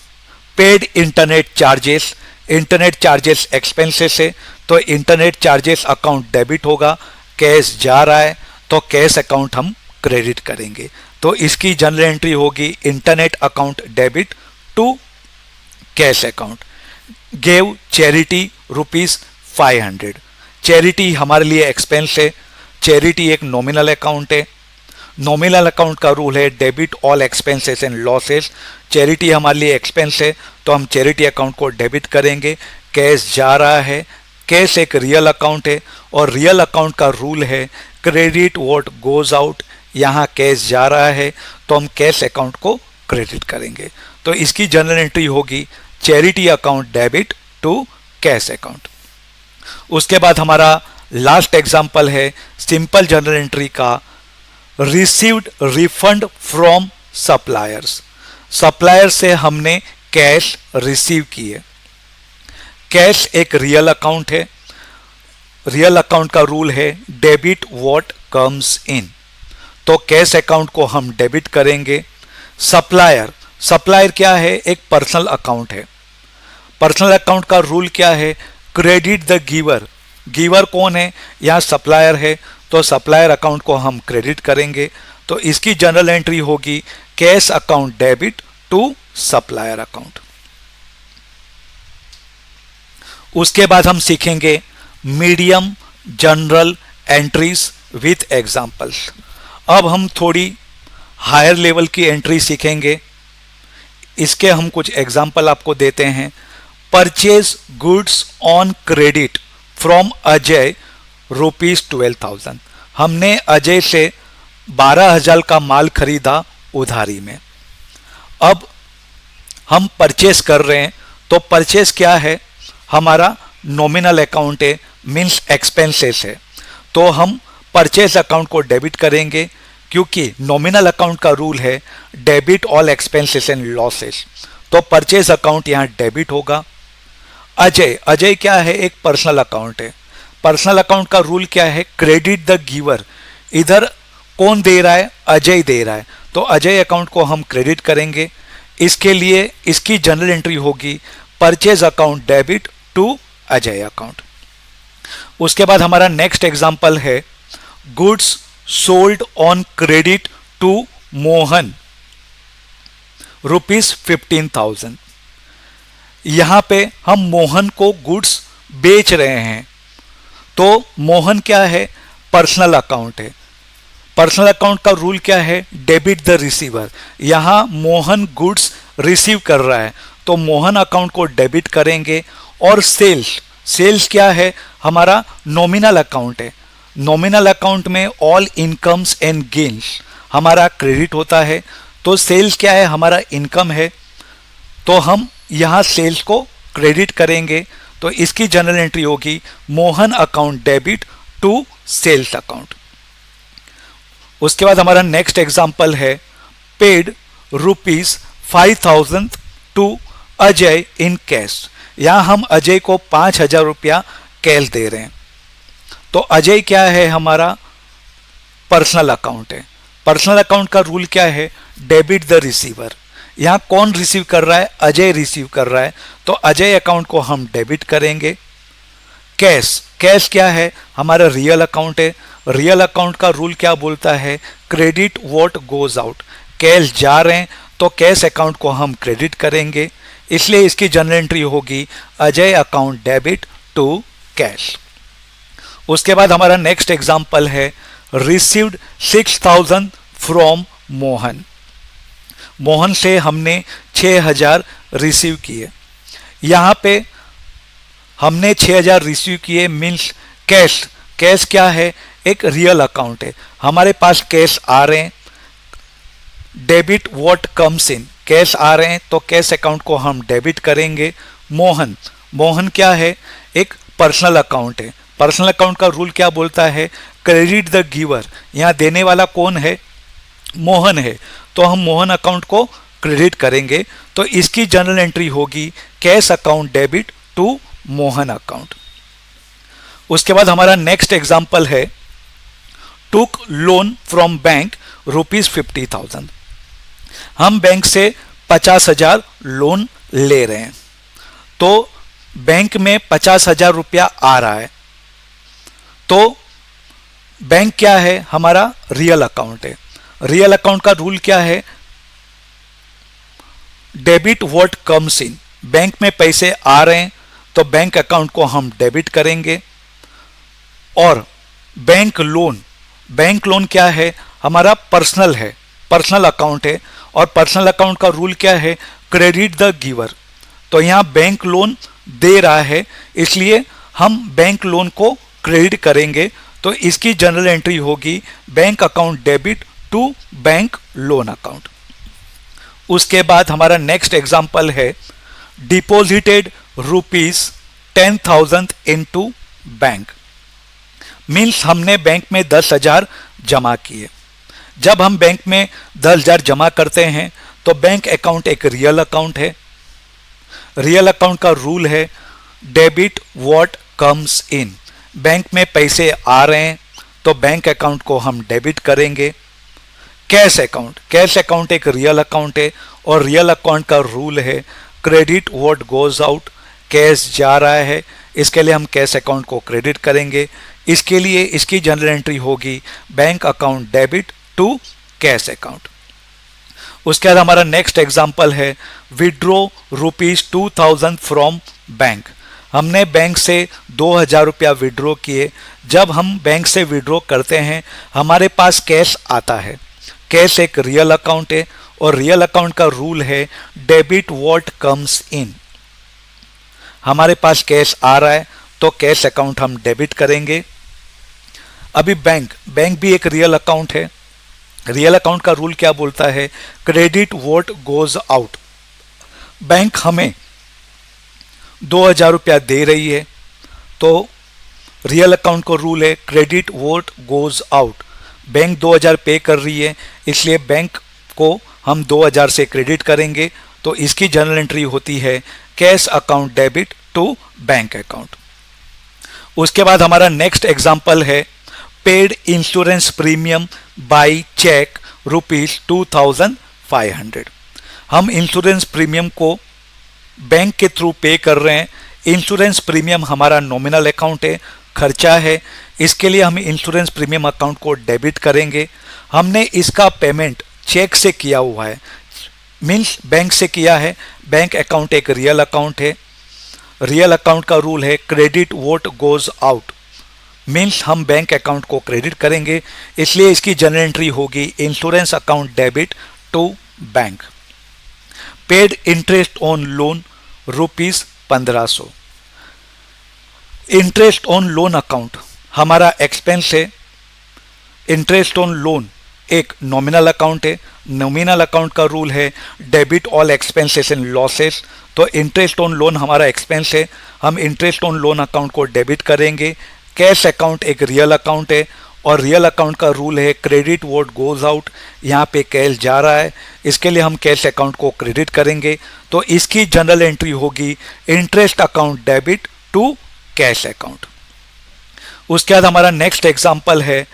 paid internet charges, internet charges expenses है, तो इंटरनेट चार्जेस अकाउंट डेबिट होगा। कैश जा रहा है तो कैश अकाउंट हम क्रेडिट करेंगे, तो इसकी जनरल एंट्री होगी internet account debit to cash account. Gave charity ₹500, charity हमारे लिए एक्सपेंस है, चैरिटी एक नॉमिनल अकाउंट है, नॉमिनल अकाउंट का रूल है debit all expenses and losses. Charity हमारे लिए एक्सपेंस है तो हम चैरिटी अकाउंट को डेबिट करेंगे। कैश जा रहा है, कैश एक रियल अकाउंट है और रियल अकाउंट का रूल है क्रेडिट व्हाट गोज आउट। यहाँ कैश जा रहा है तो हम कैश अकाउंट को क्रेडिट करेंगे, तो इसकी जनरल एंट्री होगी charity account debit to cash account. उसके बाद हमारा लास्ट एग्जांपल है सिंपल जनरल एंट्री का received refund from suppliers. Supplier से हमने कैश रिसीव किए। कैश एक रियल अकाउंट है, रियल अकाउंट का रूल है डेबिट व्हाट कम्स इन, तो कैश अकाउंट को हम डेबिट करेंगे। सप्लायर, सप्लायर क्या है, एक पर्सनल अकाउंट है। पर्सनल अकाउंट का रूल क्या है, क्रेडिट द गिवर। गिवर कौन है, यहाँ सप्लायर है, तो सप्लायर अकाउंट को हम क्रेडिट करेंगे, तो इसकी जनरल एंट्री होगी cash account debit to supplier account. उसके बाद हम सीखेंगे medium general entries with examples. अब हम थोड़ी हायर लेवल की एंट्री सीखेंगे, इसके हम कुछ एग्जांपल आपको देते हैं। Purchase goods on credit from Ajay ₹12,000। हमने अजय से 12,000 का माल खरीदा उधारी में। अब हम परचेस कर रहे हैं, तो परचेस क्या है, हमारा नॉमिनल अकाउंट है, मीन्स एक्सपेंसेस है। तो हम परचेस अकाउंट को डेबिट करेंगे, क्योंकि नॉमिनल अकाउंट का रूल है debit all expenses and losses. तो परचेस अकाउंट यहाँ डेबिट होगा। अजय क्या है, एक पर्सनल अकाउंट है। पर्सनल अकाउंट का रूल क्या है, क्रेडिट द गिवर। इधर कौन दे रहा है, अजय दे रहा है, तो अजय अकाउंट को हम क्रेडिट करेंगे। इसके लिए इसकी जनरल एंट्री होगी purchase account debit to Ajay account. उसके बाद हमारा नेक्स्ट एग्जांपल है goods sold on credit to Mohan ₹15,000। यहां पे हम मोहन को गुड्स बेच रहे हैं, तो मोहन क्या है, पर्सनल अकाउंट है। पर्सनल अकाउंट का रूल क्या है, डेबिट द रिसीवर। यहां मोहन गुड्स रिसीव कर रहा है, तो मोहन अकाउंट को डेबिट करेंगे। और सेल्स क्या है, हमारा नॉमिनल अकाउंट है। नॉमिनल अकाउंट में ऑल इनकम्स एंड गेन्स हमारा क्रेडिट होता है। तो सेल्स क्या है, हमारा इनकम है, तो हम यहां सेल्स को क्रेडिट करेंगे। तो इसकी जनरल एंट्री होगी Mohan account debit to sales account. उसके बाद हमारा नेक्स्ट एग्जांपल है paid ₹5,000 to Ajay in cash. यहां हम अजय को 5,000 रुपया कैश दे रहे हैं। तो अजय क्या है, हमारा पर्सनल अकाउंट है। पर्सनल अकाउंट का रूल क्या है, डेबिट द रिसीवर। यहां कौन रिसीव कर रहा है, अजय रिसीव कर रहा है, तो अजय अकाउंट को हम डेबिट करेंगे। कैश क्या है, हमारा रियल अकाउंट है। रियल अकाउंट का रूल क्या बोलता है, credit what goes out. Cash जा रहे हैं, तो कैश अकाउंट को हम क्रेडिट करेंगे। इसलिए इसकी जनरल एंट्री होगी Ajay account debit to cash. उसके बाद हमारा नेक्स्ट एग्जांपल है रिसीव्ड 6,000 फ्रॉम मोहन। मोहन से हमने 6,000 रिसीव किए। यहां पे हमने 6,000 रिसीव किए मीन्स कैश क्या है, एक रियल अकाउंट है। हमारे पास कैश आ रहे हैं, debit what comes in. Cash आ रहे हैं, तो कैश अकाउंट को हम डेबिट करेंगे। मोहन क्या है, एक पर्सनल अकाउंट है। पर्सनल अकाउंट का रूल क्या बोलता है, क्रेडिट द गिवर। यहां देने वाला कौन है, मोहन है, तो हम मोहन अकाउंट को क्रेडिट करेंगे। तो इसकी जनरल एंट्री होगी cash account debit to Mohan account. उसके बाद हमारा नेक्स्ट एग्जांपल है टुक लोन फ्रॉम बैंक ₹50,000। हम बैंक से 50,000 लोन ले रहे हैं, तो बैंक में 50,000 रुपया आ रहा है। तो बैंक क्या है, हमारा रियल अकाउंट है। रियल अकाउंट का रूल क्या है, debit what comes in. Bank में पैसे आ रहे हैं, तो बैंक अकाउंट को हम डेबिट करेंगे। और बैंक लोन क्या है, हमारा पर्सनल है, पर्सनल अकाउंट है। और पर्सनल अकाउंट का रूल क्या है, क्रेडिट द गिवर। तो यहां बैंक लोन दे रहा है, इसलिए हम बैंक लोन को क्रेडिट करेंगे। तो इसकी जनरल एंट्री होगी bank account debit to bank loan account. उसके बाद हमारा नेक्स्ट एग्जांपल है डिपॉजिटेड ₹10,000 इनटू बैंक। मीन्स हमने बैंक में 10,000 जमा किए। जब हम बैंक में 10,000 जमा करते हैं, तो बैंक अकाउंट एक रियल अकाउंट है। रियल अकाउंट का रूल है debit what comes in. Bank में पैसे आ रहे हैं, तो बैंक अकाउंट को हम डेबिट करेंगे। कैश अकाउंट एक रियल अकाउंट है, और रियल अकाउंट का रूल है credit what goes out. Cash जा रहा है, इसके लिए हम कैश अकाउंट को क्रेडिट करेंगे। इसके लिए इसकी जनरल एंट्री होगी bank account debit to cash account. उसके बाद हमारा नेक्स्ट एग्जांपल है विड्रॉ ₹2,000 फ्रॉम बैंक। हमने बैंक से 2,000 रुपया विड्रॉ किए। जब हम बैंक से विड्रॉ करते हैं, हमारे पास कैश आता है। कैश एक रियल अकाउंट है, और रियल अकाउंट का रूल है डेबिट व्हाट कम्स इन। हमारे पास कैश आ रहा है तो कैश अकाउंट हम डेबिट करेंगे। अभी बैंक भी एक रियल अकाउंट है। रियल अकाउंट का रूल क्या बोलता है? Credit what goes out. Bank हमें 2000 रुपया दे रही है तो रियल अकाउंट को रूल है credit what goes out. Bank 2000 पे कर रही है इसलिए बैंक को हम 2000 से क्रेडिट करेंगे, तो इसकी जर्नल एंट्री होती है cash account debit to bank account. उसके बाद हमारा नेक्स्ट एग्जांपल है paid insurance premium by cheque ₹2500। हम इंश्योरेंस प्रीमियम को बैंक के थ्रू पे कर रहे हैं। इंश्योरेंस प्रीमियम हमारा नॉमिनल अकाउंट है, खर्चा है, इसके लिए हम इंश्योरेंस प्रीमियम अकाउंट को डेबिट करेंगे। हमने इसका पेमेंट चेक से किया हुआ है, मीन्स बैंक से किया है। बैंक अकाउंट एक रियल अकाउंट है। रियल अकाउंट का रूल है credit what goes out, means हम बैंक अकाउंट को क्रेडिट करेंगे, इसलिए इसकी जनरल एंट्री होगी insurance account debit to bank. Paid interest on loan ₹1500। Interest on loan account हमारा एक्सपेंस है। इंटरेस्ट ऑन लोन एक नॉमिनल अकाउंट है। नॉमिनल अकाउंट का रूल है debit all expenses and losses, तो इंटरेस्ट ऑन लोन हमारा expense है, हम इंटरेस्ट ऑन लोन अकाउंट को डेबिट करेंगे। कैश अकाउंट एक रियल अकाउंट है और रियल अकाउंट का रूल है क्रेडिट व्हाट गोज आउट। यहाँ पे कैश जा रहा है, इसके लिए हम कैश अकाउंट को क्रेडिट करेंगे, तो इसकी जनरल एंट्री होगी interest account debit to cash account. उसके बाद हमारा नेक्स्ट एग्जांपल है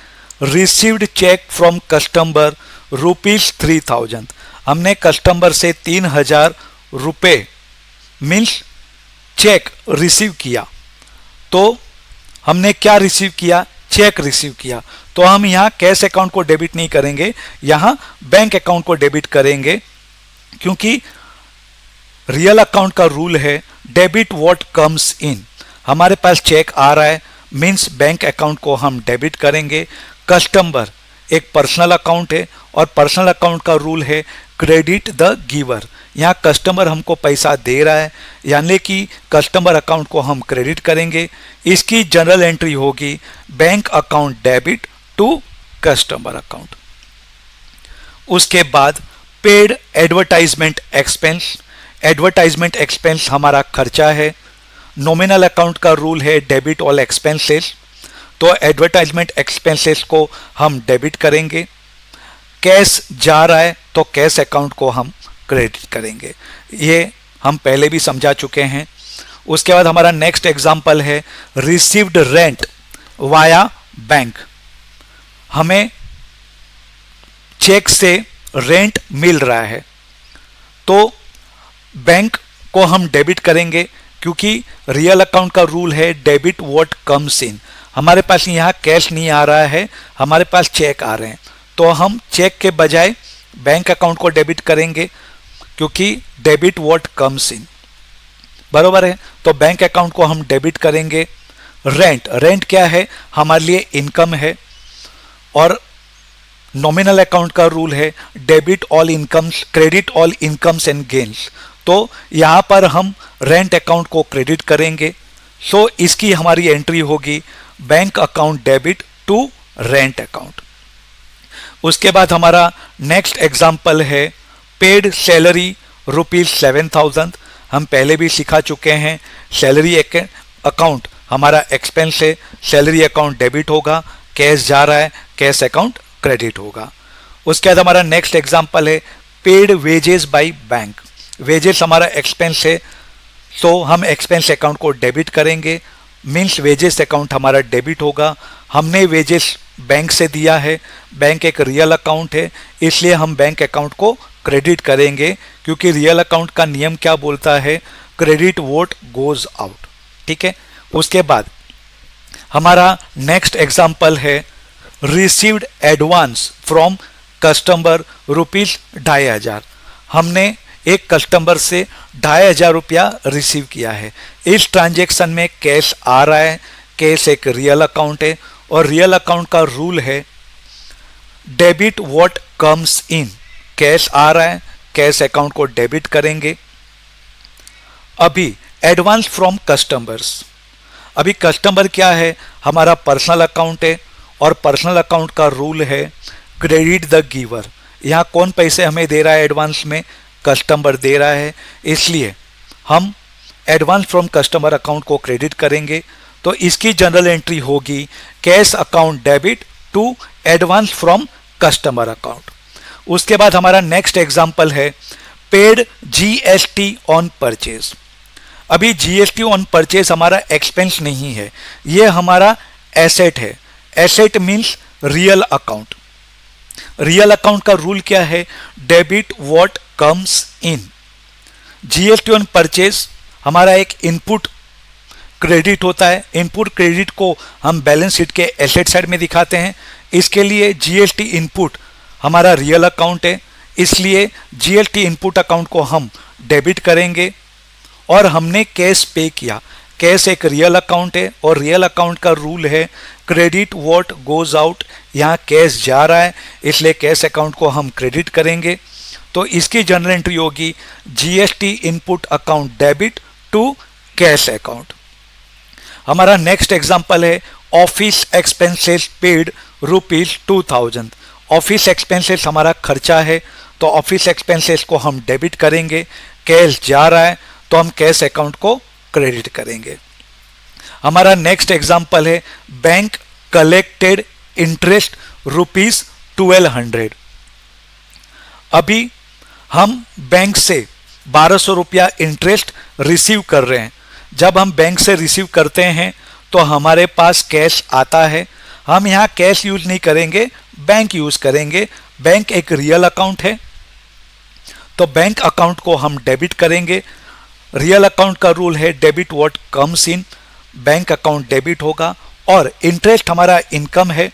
रिसीव्ड चेक फ्रॉम कस्टमर ₹3000। हमने कस्टमर से 3000 रुपये मीन्स चेक रिसीव किया। तो हमने क्या रिसीव किया? चेक रिसीव किया, तो हम यहाँ कैश अकाउंट को डेबिट नहीं करेंगे, यहाँ बैंक अकाउंट को डेबिट करेंगे, क्योंकि रियल अकाउंट का रूल है डेबिट व्हाट कम्स इन। हमारे पास चेक आ रहा है मीन्स बैंक अकाउंट को हम डेबिट करेंगे। कस्टमर एक पर्सनल अकाउंट है और पर्सनल अकाउंट का रूल है क्रेडिट द गिवर। यहाँ कस्टमर हमको पैसा दे रहा है, यानी कि कस्टमर अकाउंट को हम क्रेडिट करेंगे, इसकी जनरल एंट्री होगी bank account debit to customer account. उसके बाद paid advertisement expense. Advertisement expense हमारा खर्चा है। नॉमिनल अकाउंट का रूल है डेबिट ऑल एक्सपेंसेस, तो एडवर्टाइजमेंट एक्सपेंसेस को हम डेबिट करेंगे। कैश जा रहा है तो कैश अकाउंट को हम क्रेडिट करेंगे, ये हम पहले भी समझा चुके हैं। उसके बाद हमारा नेक्स्ट एग्जांपल है रिसीव्ड रेंट वाया बैंक। हमें चेक से रेंट मिल रहा है तो बैंक को हम डेबिट करेंगे, क्योंकि रियल अकाउंट का रूल है डेबिट व्हाट कम्स इन। हमारे पास यहाँ कैश नहीं आ रहा है, हमारे पास चेक आ रहे हैं, तो हम चेक के बजाय बैंक अकाउंट को डेबिट करेंगे, क्योंकि डेबिट व्हाट कम्स इन, बरोबर है। तो बैंक अकाउंट को हम डेबिट करेंगे। रेंट क्या है? हमारे लिए इनकम है, और नॉमिनल अकाउंट का रूल है debit all incomes credit all incomes and gains, तो यहाँ पर हम रेंट अकाउंट को क्रेडिट करेंगे। सो इसकी हमारी एंट्री होगी bank account debit to rent account. उसके बाद हमारा नेक्स्ट एग्जांपल है पेड सैलरी ₹7000। हम पहले भी सिखा चुके हैं, सैलरी अकाउंट हमारा एक्सपेंस है, सैलरी अकाउंट डेबिट होगा, कैश जा रहा है, कैश अकाउंट क्रेडिट होगा। उसके बाद हमारा नेक्स्ट एग्जांपल है paid wages by bank. Wages हमारा एक्सपेंस है, तो हम एक्सपेंस अकाउंट को डेबिट करेंगे, मीन्स वेजेस अकाउंट हमारा डेबिट होगा। हमने वेजेस बैंक से दिया है, बैंक एक रियल अकाउंट है, इसलिए हम बैंक अकाउंट को क्रेडिट करेंगे, क्योंकि रियल अकाउंट का नियम क्या बोलता है? क्रेडिट व्हाट गोज आउट, ठीक है। उसके बाद हमारा नेक्स्ट एग्जांपल है रिसीव्ड एडवांस फ्रॉम कस्टमर ₹2500। हमने एक कस्टमर से 2500 रुपया रिसीव किया है। इस ट्रांजैक्शन में कैश आ रहा है, कैश एक रियल अकाउंट है, और रियल अकाउंट का रूल है debit what comes in. Cash आ रहा है, कैश अकाउंट को डेबिट करेंगे। अभी एडवांस फ्रॉम कस्टमर्स। अभी कस्टमर क्या है, हमारा पर्सनल अकाउंट है और पर्सनल अकाउंट का रूल है क्रेडिट द गिवर। यहाँ कौन पैसे हमें दे रहा है एडवांस में, कस्टमर दे रहा है, इसलिए हम एडवांस फ्रॉम कस्टमर अकाउंट को क्रेडिट करेंगे। तो इसकी जनरल एंट्री होगी cash account debit to advance from customer account. उसके बाद हमारा नेक्स्ट एग्जांपल है पेड जीएसटी ऑन परचेज। अभी जीएसटी ऑन परचेज हमारा एक्सपेंस नहीं है, ये हमारा एसेट है। Asset means real account. Real account का रूल क्या है, debit what comes in. GST on purchase हमारा एक इनपुट क्रेडिट होता है। इनपुट क्रेडिट को हम बैलेंस शीट के एसेट साइड में दिखाते हैं। इसके लिए जीएसटी इनपुट हमारा रियल अकाउंट है, इसलिए जीएसटी इनपुट अकाउंट को हम डेबिट करेंगे। और हमने कैश पे किया, कैश एक रियल अकाउंट है और रियल अकाउंट का रूल है क्रेडिट व्हाट गोज आउट। यहाँ कैश जा रहा है इसलिए कैश अकाउंट को हम क्रेडिट करेंगे। तो इसकी जनरल एंट्री होगी GST input account debit to cash account. हमारा नेक्स्ट एग्जांपल है office expenses paid ₹2000। Office expenses हमारा खर्चा है, तो ऑफिस एक्सपेंसेस को हम डेबिट करेंगे। कैश जा रहा है तो हम कैश अकाउंट को क्रेडिट करेंगे। हमारा नेक्स्ट एग्जांपल है बैंक कलेक्टेड इंटरेस्ट ₹1200। अभी हम बैंक से 1200 रुपया इंटरेस्ट रिसीव कर रहे हैं। जब हम बैंक से रिसीव करते हैं तो हमारे पास कैश आता है। हम यहाँ कैश यूज नहीं करेंगे, बैंक यूज करेंगे। बैंक एक रियल अकाउंट है तो बैंक अकाउंट को हम डेबिट करेंगे। रियल अकाउंट का रूल है debit what comes in, bank account debit होगा। और इंटरेस्ट हमारा इनकम है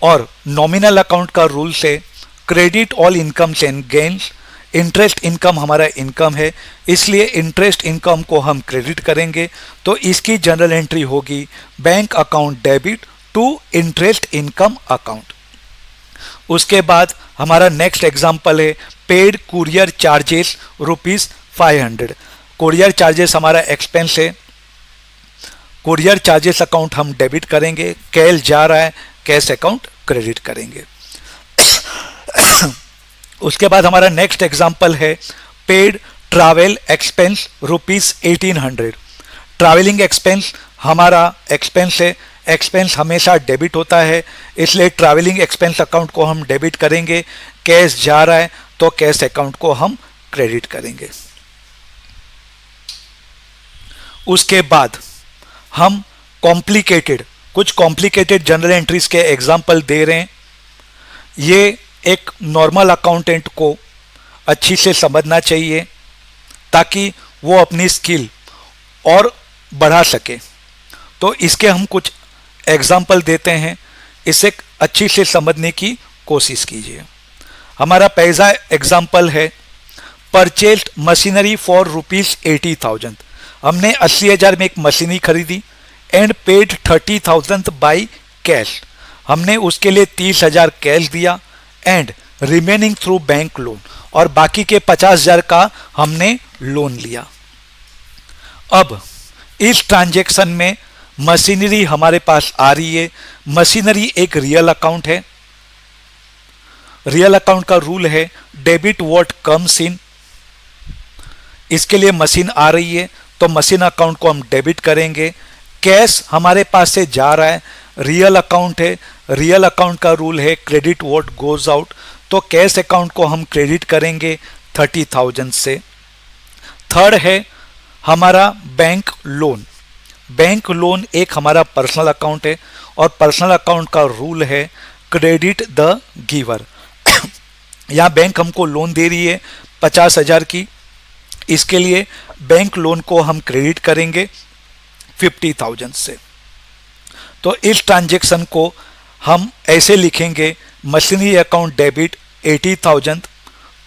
और नॉमिनल अकाउंट का रूल से credit all incomes and gains. Interest income हमारा इनकम है, इसलिए इंटरेस्ट इनकम को हम क्रेडिट करेंगे। तो इसकी जनरल एंट्री होगी bank account debit to interest income account. उसके बाद हमारा नेक्स्ट एग्जांपल है paid courier charges ₹500। Courier charges हमारा एक्सपेंस है, कुरियर चार्जेस अकाउंट हम डेबिट करेंगे। कैश जा रहा है, कैश अकाउंट क्रेडिट करेंगे। उसके बाद हमारा नेक्स्ट एग्जांपल है paid travel expense ₹1800। Travelling expense हमारा एक्सपेंस है, एक्सपेंस हमेशा डेबिट होता है, इसलिए ट्रैवलिंग एक्सपेंस अकाउंट को हम डेबिट करेंगे। कैश जा रहा है तो कैश अकाउंट को हम क्रेडिट करेंगे। उसके बाद हम कुछ कॉम्प्लिकेटेड जनरल एंट्रीज के एग्जाम्पल दे रहे हैं। ये एक नॉर्मल अकाउंटेंट को अच्छी से समझना चाहिए ताकि वो अपनी स्किल और बढ़ा सके। तो इसके हम कुछ एग्जाम्पल देते हैं, इसे अच्छी से समझने की कोशिश कीजिए। हमारा पहला एग्जाम्पल है परचेज्ड मशीनरी फॉर ₹80,000। हमने 80,000 में एक मशीनरी खरीदी एंड पेड 30,000 बाई कैश। हमने उसके लिए 30,000 कैश दिया and remaining through bank loan, और बाकी के 50,000 का हमने लोन लिया। अब इस ट्रांजैक्शन में मशीनरी हमारे पास आ रही है। मशीनरी एक रियल अकाउंट है। रियल अकाउंट का रूल है डेबिट व्हाट कम्स इन। इसके लिए मशीन आ रही है तो मशीन अकाउंट को हम डेबिट करेंगे। कैश हमारे पास से जा रहा है, रियल अकाउंट है, रियल अकाउंट का रूल है क्रेडिट व्हाट गोज आउट, तो कैश अकाउंट को हम क्रेडिट करेंगे 30,000 से। थर्ड है हमारा बैंक लोन। बैंक लोन एक हमारा पर्सनल अकाउंट है और पर्सनल अकाउंट का रूल है क्रेडिट द गिवर। यहाँ बैंक हमको लोन दे रही है 50,000 की, इसके लिए बैंक लोन को हम क्रेडिट करेंगे 50,000 से। तो इस ट्रांजैक्शन को हम ऐसे लिखेंगे machinery account debit 80,000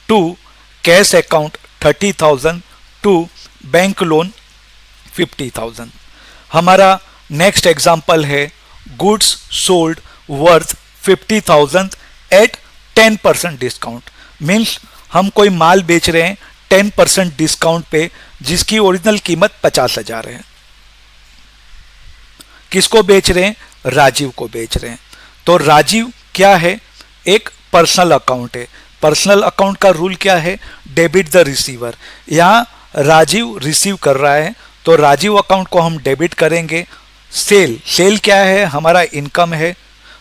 to cash account 30,000 to bank loan 50,000। हमारा नेक्स्ट एग्जांपल है goods sold worth 50,000 at 10% discount. Means हम कोई माल बेच रहे हैं 10% डिस्काउंट पे, जिसकी ओरिजिनल कीमत 50,000 है। किसको बेच रहे हैं? राजीव को बेच रहे हैं। तो राजीव क्या है? एक पर्सनल अकाउंट है। पर्सनल अकाउंट का रूल क्या है? Debit the receiver. यहां राजीव रिसीव कर रहा है तो राजीव अकाउंट को हम डेबिट करेंगे। सेल क्या है? हमारा इनकम है।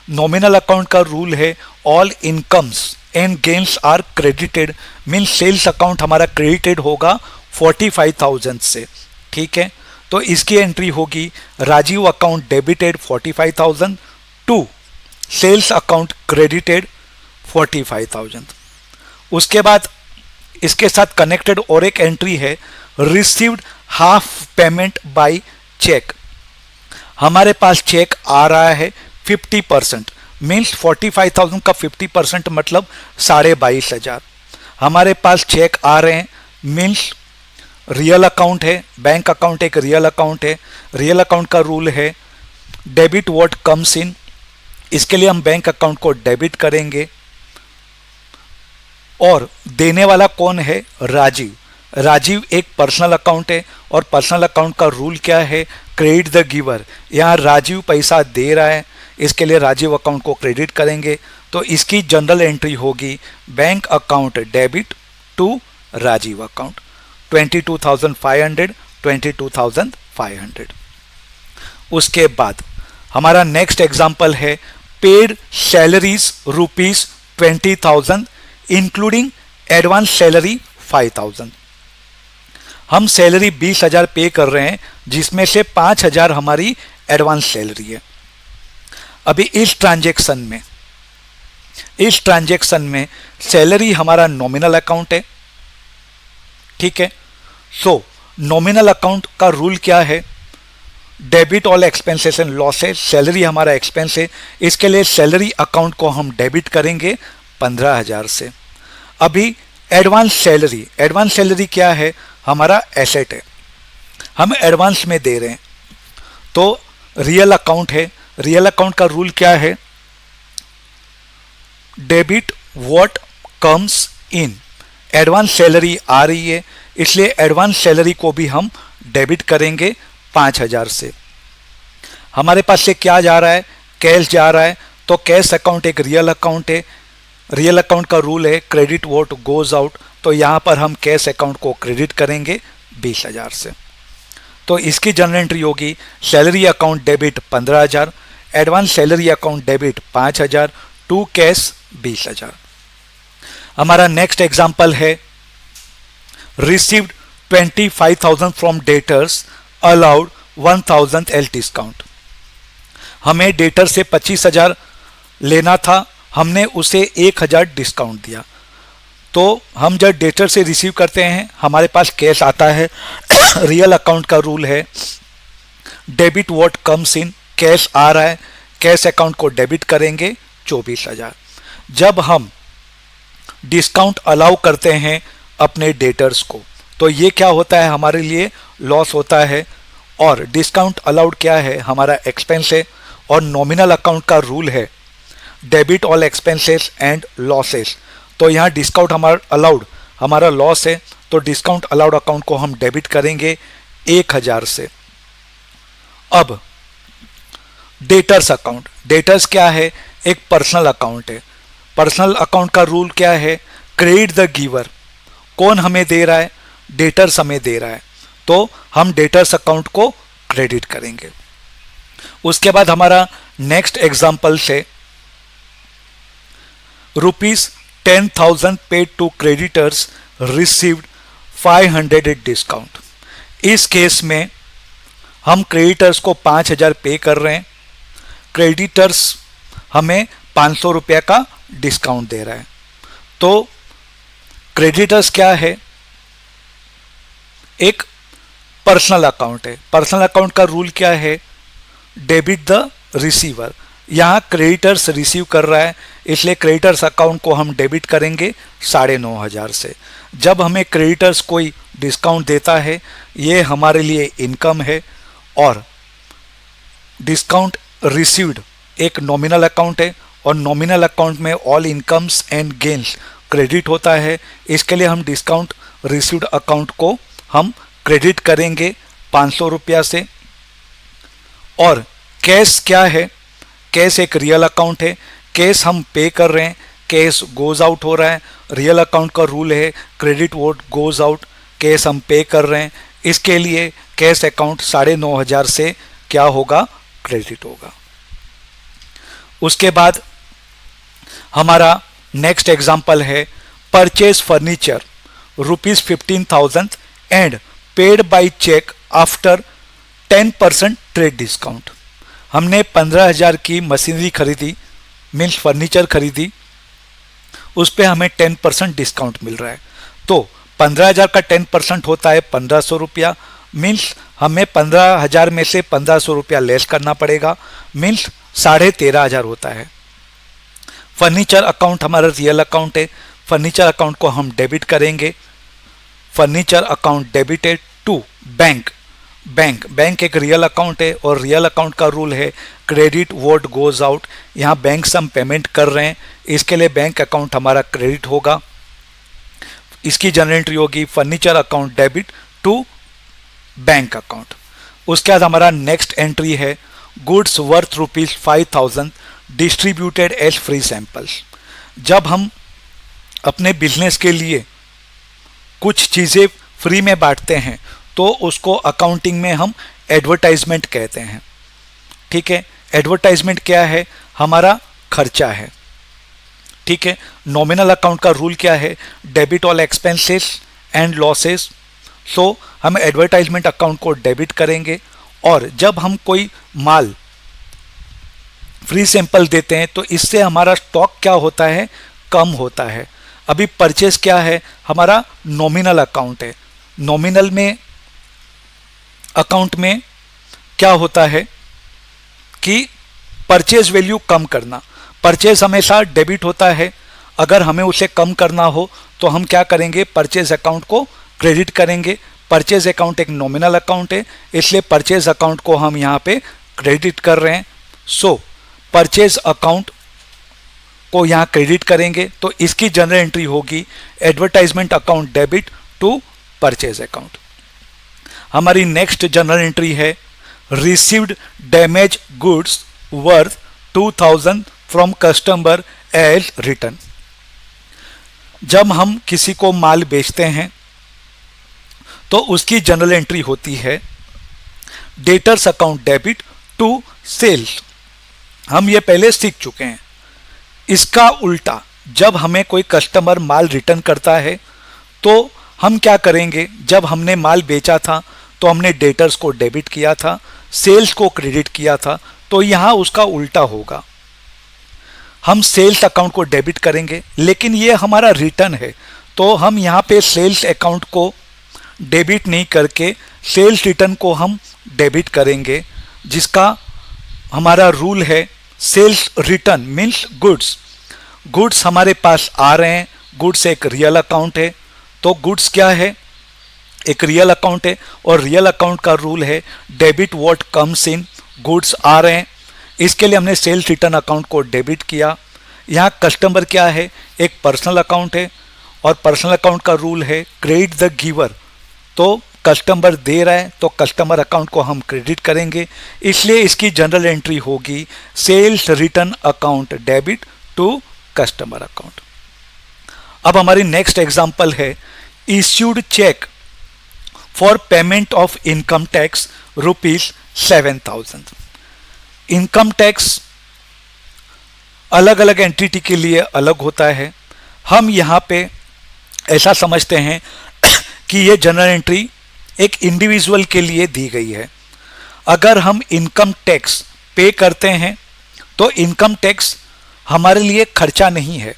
नॉमिनल अकाउंट का रूल है all incomes and gains are credited, mean sales account हमारा क्रेडिटेड होगा 45,000 से। ठीक है, तो इसकी एंट्री होगी Rajiv account debited 45,000 to sales account credited 45,000। उसके बाद इसके साथ कनेक्टेड और एक एंट्री है received half payment by cheque. हमारे पास चेक आ रहा है 50%, मीन्स 45,000 का 50% मतलब 22,500। हमारे पास चेक आ रहे हैं, मीन्स रियल अकाउंट है। बैंक अकाउंट एक रियल अकाउंट है। रियल अकाउंट का रूल है डेबिट व्हाट कम्स इन। इसके लिए हम बैंक अकाउंट को डेबिट करेंगे। और देने वाला कौन है? राजीव। राजीव एक पर्सनल अकाउंट है और पर्सनल अकाउंट का रूल क्या है? Credit the giver. यहाँ राजीव पैसा दे रहा है, इसके लिए राजीव अकाउंट को क्रेडिट करेंगे। तो इसकी जनरल एंट्री होगी bank account debit to Rajiv account 22,500 22,500। उसके बाद हमारा नेक्स्ट एग्जांपल है paid salaries ₹20,000 including advance salary 5,000। हम सैलरी 20,000 पे कर रहे हैं, जिसमें से 5,000 हमारी एडवांस सैलरी है। अभी इस ट्रांजैक्शन में सैलरी हमारा नॉमिनल अकाउंट है। ठीक है, सो नॉमिनल अकाउंट का रूल क्या है? Debit all expenses and losses. Salary हमारा एक्सपेंस है, इसके लिए सैलरी अकाउंट को हम डेबिट करेंगे 15,000 से। अभी एडवांस सैलरी क्या है? हमारा एसेट है, हम एडवांस में दे रहे हैं, तो रियल अकाउंट है। रियल अकाउंट का रूल क्या है? Debit what comes in. Advance salary आ रही है, इसलिए एडवांस सैलरी को भी हम डेबिट करेंगे 5,000 से। हमारे पास से क्या जा रहा है? कैश जा रहा है, तो कैश अकाउंट एक रियल अकाउंट है। रियल अकाउंट का रूल है क्रेडिट व्हाट गोज आउट, तो यहां पर हम कैश अकाउंट को क्रेडिट करेंगे 20,000 से। तो इसकी जनरल एंट्री होगी salary account debit 15,000, advance salary account debit 5,000 to cash 20,000। हमारा नेक्स्ट एग्जांपल है रिसीव्ड 25,000 फ्रॉम डेटर्स अलाउड 1,000 एल डिस्काउंट। हमें डेटर से 25,000 लेना था, हमने उसे 1,000 डिस्काउंट दिया। तो हम जब डेटर से रिसीव करते हैं हमारे पास कैश आता है। रियल अकाउंट का रूल है debit what comes in. Cash आ रहा है, कैश अकाउंट को डेबिट करेंगे 24,000। जब हम डिस्काउंट अलाउ करते हैं अपने डेटर्स को, तो ये क्या होता है? हमारे लिए लॉस होता है। और डिस्काउंट अलाउड क्या है? हमारा एक्सपेंस है। और नॉमिनल अकाउंट का रूल है debit all expenses and losses. तो यहाँ डिस्काउंट हमारा अलाउड हमारा लॉस है, तो डिस्काउंट अलाउड अकाउंट को हम डेबिट करेंगे 1,000 से। अब डेटर्स अकाउंट, डेटर्स क्या है? एक पर्सनल अकाउंट है। पर्सनल अकाउंट का रूल क्या है? Credit the giver. कौन हमें दे रहा है? डेटर्स हमें दे रहा है, तो हम डेटर्स अकाउंट को क्रेडिट करेंगे। उसके बाद हमारा नेक्स्ट एग्जांपल से ₹10,000 paid to creditors received 500 discount. इस केस में हम क्रेडिटर्स को 5,000 पे कर रहे हैं, क्रेडिटर्स हमें 500 रुपये का डिस्काउंट दे रहा है। तो क्रेडिटर्स क्या है? एक पर्सनल अकाउंट है। पर्सनल अकाउंट का रूल क्या है? Debit the receiver. यहाँ क्रेडिटर्स रिसीव कर रहा है, इसलिए क्रेडिटर्स अकाउंट को हम डेबिट करेंगे 9,500 से। जब हमें क्रेडिटर्स कोई डिस्काउंट देता है, ये हमारे लिए इनकम है। और डिस्काउंट रिसीव्ड एक नॉमिनल अकाउंट है, और नॉमिनल अकाउंट में all incomes and gains credit होता है। इसके लिए हम डिस्काउंट रिसीव्ड अकाउंट को हम क्रेडिट करेंगे 500 रुपया से। और कैश क्या है? कैश एक रियल अकाउंट है, कैश हम पे कर रहे हैं, कैश गोज आउट हो रहा है। रियल अकाउंट का रूल है credit what goes out, cash हम पे कर रहे हैं, इसके लिए कैश अकाउंट 9,500 से क्या होगा? क्रेडिट होगा। उसके बाद हमारा नेक्स्ट एग्जांपल है purchase furniture ₹15,000 and paid by cheque after 10% trade discount. हमने 15,000 की मशीनरी खरीदी, मीन्स फर्नीचर खरीदी, उस पर हमें 10% डिस्काउंट मिल रहा है। तो 15,000 का 10% होता है 1,500 रुपया, मीन्स हमें 15,000 में से 1,500 रुपया लेस करना पड़ेगा, मीन्स 13,500 होता है। फर्नीचर अकाउंट हमारा रियल अकाउंट है, फर्नीचर अकाउंट को हम डेबिट करेंगे। Furniture account debited to bank. Bank एक रियल अकाउंट है और रियल अकाउंट का रूल है क्रेडिट वोट गोज आउट। यहाँ बैंक से हम पेमेंट कर रहे हैं, इसके लिए बैंक अकाउंट हमारा क्रेडिट होगा। इसकी जनरल एंट्री होगी furniture account debit to bank account. उसके बाद हमारा नेक्स्ट एंट्री है goods worth ₹5,000 distributed as free samples. जब हम अपने बिजनेस के लिए कुछ चीज़ें फ्री में बांटते हैं तो उसको अकाउंटिंग में हम एडवर्टाइजमेंट कहते हैं। ठीक है, एडवर्टाइजमेंट क्या है? हमारा खर्चा है। ठीक है, नॉमिनल अकाउंट का रूल क्या है? Debit all expenses and losses. So हम एडवर्टाइजमेंट अकाउंट को डेबिट करेंगे। और जब हम कोई माल फ्री सैंपल देते हैं तो इससे हमारा स्टॉक क्या होता है? कम होता है। अभी परचेज क्या है? हमारा नॉमिनल अकाउंट है। नॉमिनल में अकाउंट में क्या होता है कि परचेज वैल्यू कम करना। परचेज हमेशा डेबिट होता है, अगर हमें उसे कम करना हो तो हम क्या करेंगे? परचेज अकाउंट को क्रेडिट करेंगे। परचेज अकाउंट एक नॉमिनल अकाउंट है, इसलिए परचेज अकाउंट को हम यहाँ पे क्रेडिट कर रहे हैं। सो परचेज अकाउंट को यहाँ क्रेडिट करेंगे तो इसकी जनरल एंट्री होगी advertisement account debit to purchase account. हमारी नेक्स्ट जनरल एंट्री है received damage goods worth 2,000 from customer as return. जब हम किसी को माल बेचते हैं तो उसकी जनरल एंट्री होती है debtors account debit to sales. हम ये पहले सीख चुके हैं। इसका उल्टा, जब हमें कोई कस्टमर माल रिटर्न करता है तो हम क्या करेंगे? जब हमने माल बेचा था तो हमने डेटर्स को डेबिट किया था, सेल्स को क्रेडिट किया था, तो यहाँ उसका उल्टा होगा। हम सेल्स अकाउंट को डेबिट करेंगे, लेकिन ये हमारा रिटर्न है तो हम यहाँ पे सेल्स अकाउंट को डेबिट नहीं करके सेल्स रिटर्न को हम डेबिट करेंगे, जिसका हमारा रूल है सेल्स रिटर्न मीन्स गुड्स हमारे पास आ रहे हैं। गुड्स एक रियल अकाउंट है, तो गुड्स क्या है? एक रियल अकाउंट है और रियल अकाउंट का रूल है debit what comes in. Goods आ रहे हैं, इसके लिए हमने सेल्स रिटर्न अकाउंट को डेबिट किया। यहाँ कस्टमर क्या है? एक पर्सनल अकाउंट है और पर्सनल अकाउंट का रूल है क्रेडिट द गिवर। तो कस्टमर दे रहा है तो कस्टमर अकाउंट को हम क्रेडिट करेंगे, इसलिए इसकी जनरल एंट्री होगी sales return account debit to customer account. अब हमारी नेक्स्ट एग्जांपल है issued cheque for payment of income tax ₹7,000। Income tax अलग अलग एंटिटी के लिए अलग होता है। हम यहाँ पे ऐसा समझते हैं कि ये जनरल एंट्री एक इंडिविजुअल के लिए दी गई है। अगर हम इनकम टैक्स पे करते हैं तो इनकम टैक्स हमारे लिए खर्चा नहीं है।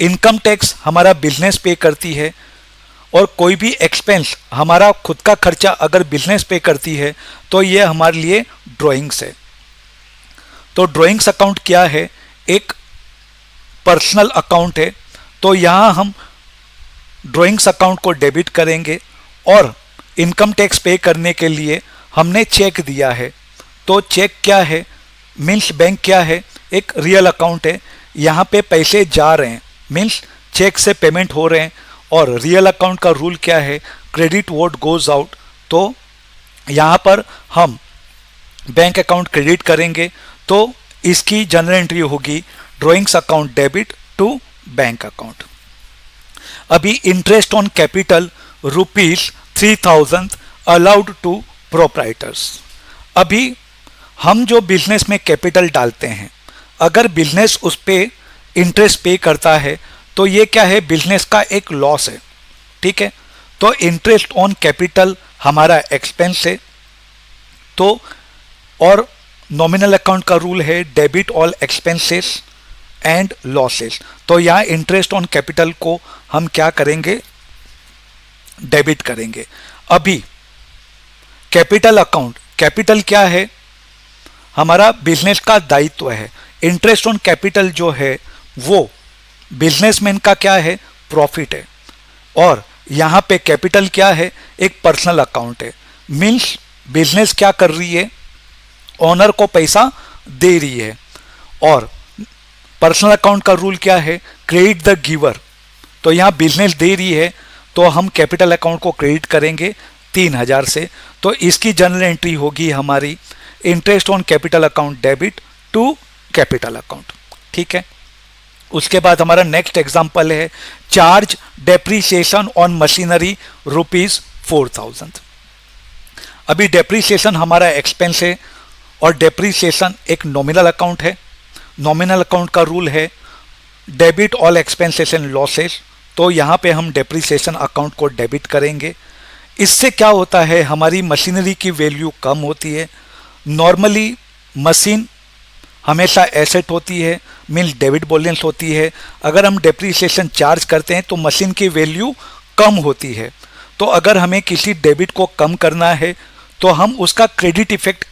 इनकम टैक्स हमारा बिजनेस पे करती है और कोई भी एक्सपेंस हमारा खुद का खर्चा अगर बिजनेस पे करती है तो ये हमारे लिए ड्राइंग्स है। तो ड्राइंग्स अकाउंट क्या है? एक पर्सनल अकाउंट है, तो यहाँ हम ड्राइंग्स अकाउंट को डेबिट करेंगे और इनकम टैक्स पे करने के लिए हमने चेक दिया है। तो चेक क्या है? मीन्स बैंक क्या है? एक रियल अकाउंट है, यहाँ पे पैसे जा रहे हैं, मीन्स चेक से पेमेंट हो रहे हैं और रियल अकाउंट का रूल क्या है, क्रेडिट व्हाट गोज आउट, तो यहाँ पर हम बैंक अकाउंट क्रेडिट करेंगे तो इसकी जनरल एंट्री होगी drawings account debit to bank account. अभी interest on capital ₹3000 allowed to proprietors. अभी हम जो बिजनेस में कैपिटल डालते हैं, अगर बिजनेस उस पे इंटरेस्ट पे करता है तो ये क्या है, बिजनेस का एक लॉस है, ठीक है। तो इंटरेस्ट ऑन कैपिटल हमारा एक्सपेंस है, तो और नॉमिनल अकाउंट का रूल है debit all expenses and losses, तो यहाँ इंटरेस्ट ऑन कैपिटल को हम क्या करेंगे, डेबिट करेंगे। अभी कैपिटल अकाउंट, कैपिटल क्या है, हमारा बिजनेस का दायित्व है। इंटरेस्ट ऑन कैपिटल जो है वो बिजनेसमैन का क्या है, प्रॉफिट है। और यहाँ पे कैपिटल क्या है, एक पर्सनल अकाउंट है। मीन्स बिजनेस क्या कर रही है, ओनर को पैसा दे रही है। और पर्सनल अकाउंट का रूल क्या है, क्रेडिट द गिवर, तो यहाँ बिजनेस दे रही है तो हम कैपिटल अकाउंट को क्रेडिट करेंगे 3000 से, तो इसकी जनरल एंट्री होगी हमारी interest on capital account debit to capital account, ठीक है। उसके बाद हमारा नेक्स्ट एग्जांपल है चार्ज डेप्रीसिएशन ऑन मशीनरी ₹4000। अभी डेप्रीसिएशन हमारा एक्सपेंस है और डेप्रीसिएशन एक नॉमिनल अकाउंट है। नॉमिनल अकाउंट का रूल है debit all expenses and losses, तो यहाँ पे हम डेप्रीसिएशन अकाउंट को डेबिट करेंगे। इससे क्या होता है, हमारी मशीनरी की वैल्यू कम होती है। नॉर्मली मशीन हमेशा एसेट होती है, मीन्स डेबिट बैलेंस होती है। अगर हम डेप्रीसिएशन चार्ज करते हैं तो मशीन की वैल्यू कम होती है, तो अगर हमें किसी डेबिट को कम करना है तो हम उसका क्रेडिट इफेक्ट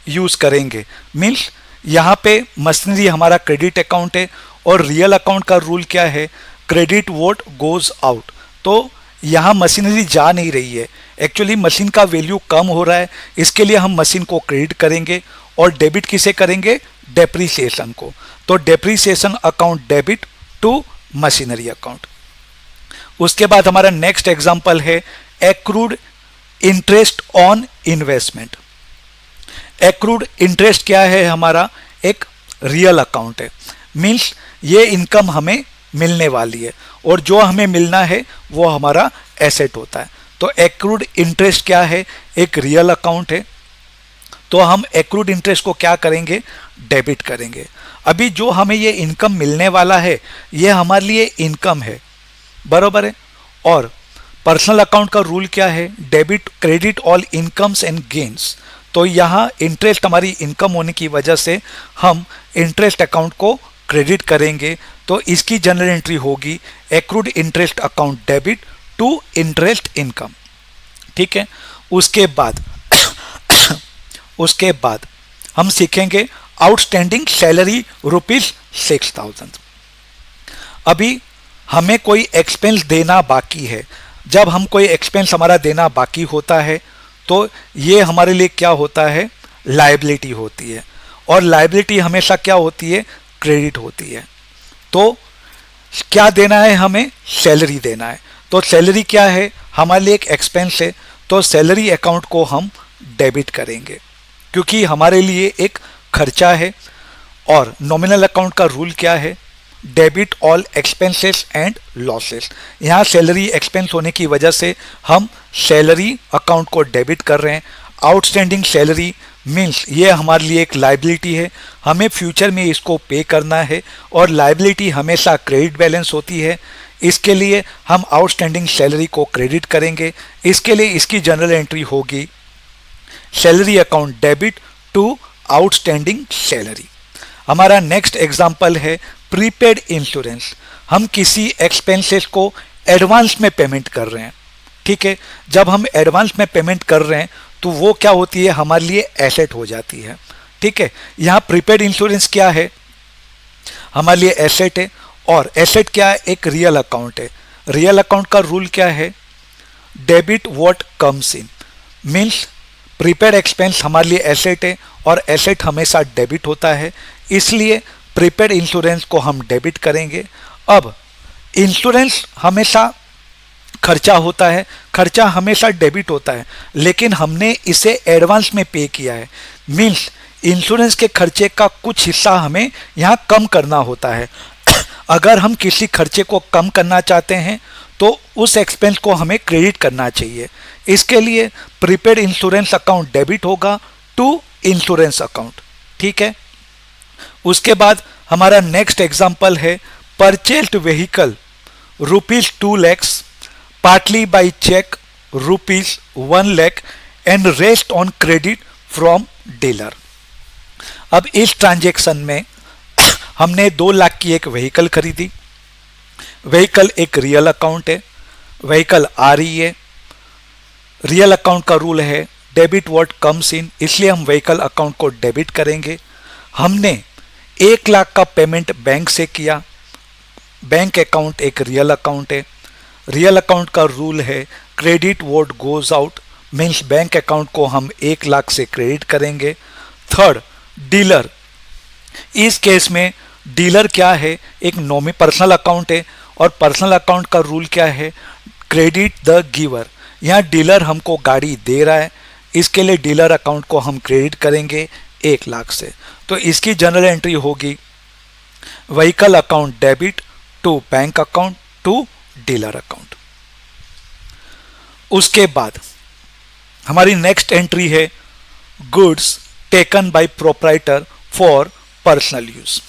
यूज करेंगे। मीन्स यहाँ पे मशीनरी हमारा क्रेडिट अकाउंट है और रियल अकाउंट का रूल क्या है, क्रेडिट व्हाट गोज आउट, तो यहाँ मशीनरी जा नहीं रही है, एक्चुअली मशीन का वैल्यू कम हो रहा है, इसके लिए हम मशीन को क्रेडिट करेंगे और डेबिट किसे करेंगे, डेप्रीसिएशन को, तो depreciation account debit to machinery account. उसके बाद हमारा नेक्स्ट एग्जांपल है accrued interest on investment. Accrued interest क्या है, हमारा एक रियल अकाउंट है। मीन्स ये इनकम हमें मिलने वाली है और जो हमें मिलना है वो हमारा एसेट होता है। तो एक्रूड इंटरेस्ट क्या है, एक रियल अकाउंट है, तो हम एक्रूड इंटरेस्ट को क्या करेंगे, डेबिट करेंगे। अभी जो हमें ये इनकम मिलने वाला है ये हमारे लिए इनकम है, बरोबर है। और पर्सनल अकाउंट का रूल क्या है, debit credit all incomes and gains, तो यहाँ इंटरेस्ट हमारी इनकम होने की वजह से हम इंटरेस्ट अकाउंट को क्रेडिट करेंगे, तो इसकी जनरल एंट्री होगी accrued interest account debit to interest income, ठीक है। उसके बाद हम सीखेंगे आउटस्टैंडिंग सैलरी ₹6000। अभी हमें कोई एक्सपेंस देना बाकी है, जब हम कोई एक्सपेंस हमारा देना बाकी होता है तो ये हमारे लिए क्या होता है, लायबिलिटी होती है, और लायबिलिटी हमेशा क्या होती है, क्रेडिट होती है। तो क्या देना है हमें, सैलरी देना है, तो सैलरी क्या है, हमारे लिए एक एक्सपेंस है, तो सैलरी अकाउंट को हम डेबिट करेंगे क्योंकि हमारे लिए एक खर्चा है। और नॉमिनल अकाउंट का रूल क्या है, debit all expenses and losses, यहाँ सैलरी एक्सपेंस होने की वजह से हम सैलरी अकाउंट को डेबिट कर रहे हैं। आउटस्टैंडिंग सैलरी मीन्स ये हमारे लिए एक लायबिलिटी है, हमें फ्यूचर में इसको पे करना है और लायबिलिटी हमेशा क्रेडिट बैलेंस होती है, इसके लिए हम आउटस्टैंडिंग सैलरी को क्रेडिट करेंगे। इसके लिए इसकी जनरल एंट्री होगी salary account debit to outstanding salary. हमारा नेक्स्ट एग्जांपल है प्रीपेड इंश्योरेंस। हम किसी एक्सपेंसेस को एडवांस में पेमेंट कर रहे हैं, ठीक है। जब हम एडवांस में पेमेंट कर रहे हैं तो वो क्या होती है, हमारे लिए एसेट हो जाती है, ठीक है। यहाँ प्रीपेड इंश्योरेंस क्या है, हमारे लिए एसेट है, और एसेट क्या है, एक रियल अकाउंट है। रियल अकाउंट का रूल क्या है, debit what comes in, means prepaid expense हमारे लिए एसेट है और एसेट हमेशा डेबिट होता है, इसलिए प्रीपेड इंश्योरेंस को हम डेबिट करेंगे। अब इंश्योरेंस हमेशा खर्चा होता है, खर्चा हमेशा डेबिट होता है, लेकिन हमने इसे एडवांस में पे किया है। मीन्स इंश्योरेंस के खर्चे का कुछ हिस्सा हमें यहाँ कम करना होता है। अगर हम किसी खर्चे को कम करना चाहते हैं तो उस एक्सपेंस को हमें क्रेडिट करना चाहिए। इसके लिए प्रीपेड इंश्योरेंस अकाउंट डेबिट होगा टू इंश्योरेंस अकाउंट। ठीक है। उसके बाद हमारा नेक्स्ट एग्जांपल है purchased vehicle ₹2 lakhs partly by cheque ₹1 lakh and rest on credit from dealer. अब इस ट्रांजैक्शन में हमने 2 लाख की एक व्हीकल खरीदी। व्हीकल एक रियल अकाउंट है, व्हीकल आ रही है। रियल अकाउंट का रूल है डेबिट व्हाट कम्स इन, इसलिए हम व्हीकल अकाउंट को डेबिट करेंगे। हमने 1 लाख का पेमेंट बैंक से किया। बैंक अकाउंट एक रियल अकाउंट है। रियल अकाउंट का रूल है credit what goes out, means bank account को हम 1 लाख से क्रेडिट करेंगे। Third, dealer. इस केस में डीलर क्या है, एक पर्सनल अकाउंट है और पर्सनल अकाउंट का रूल क्या है, क्रेडिट द गिवर। यहाँ डीलर हमको गाड़ी दे रहा है, इसके लिए डीलर अकाउंट को हम क्रेडिट करेंगे 1 लाख से। तो इसकी जनरल एंट्री होगी vehicle account debit to bank account to dealer account. उसके बाद हमारी नेक्स्ट एंट्री है goods taken by proprietor for personal use.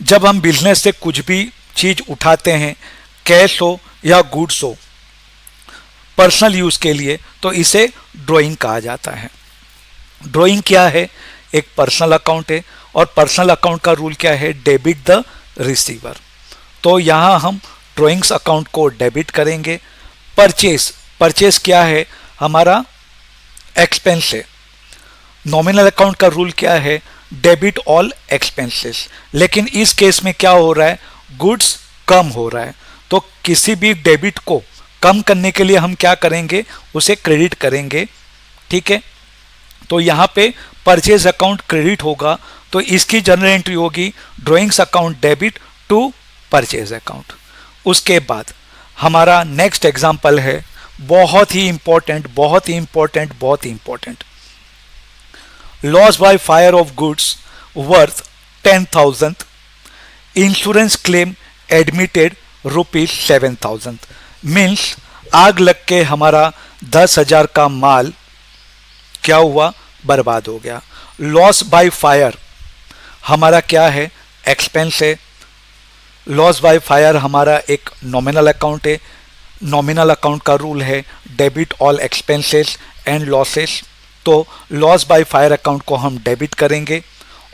जब हम बिजनेस से कुछ भी चीज उठाते हैं, कैश हो या गुड्स हो, पर्सनल यूज के लिए, तो इसे ड्राइंग कहा जाता है। ड्राइंग क्या है, एक पर्सनल अकाउंट है और पर्सनल अकाउंट का रूल क्या है, डेबिट द रिसीवर। तो यहां हम ड्राइंग्स अकाउंट को डेबिट करेंगे। परचेस क्या है, हमारा एक्सपेंस है। नॉमिनल अकाउंट का रूल क्या है, डेबिट ऑल एक्सपेंसेस। लेकिन इस केस में क्या हो रहा है, गुड्स कम हो रहा है, तो किसी भी डेबिट को कम करने के लिए हम क्या करेंगे, उसे क्रेडिट करेंगे। ठीक है। तो यहां पे परचेज अकाउंट क्रेडिट होगा, तो इसकी जनरल एंट्री होगी drawings account debit to purchase account. उसके बाद हमारा नेक्स्ट एग्जांपल है बहुत ही important, loss by fire of goods worth 10,000, insurance claim admitted ₹7,000। Means आग लग के हमारा 10,000 का माल क्या हुआ, बर्बाद हो गया। लॉस बाय फायर हमारा क्या है, एक्सपेंस है। लॉस बाय फायर हमारा एक नॉमिनल अकाउंट है। नॉमिनल अकाउंट का रूल है debit all expenses and losses. तो लॉस बाय फायर अकाउंट को हम डेबिट करेंगे।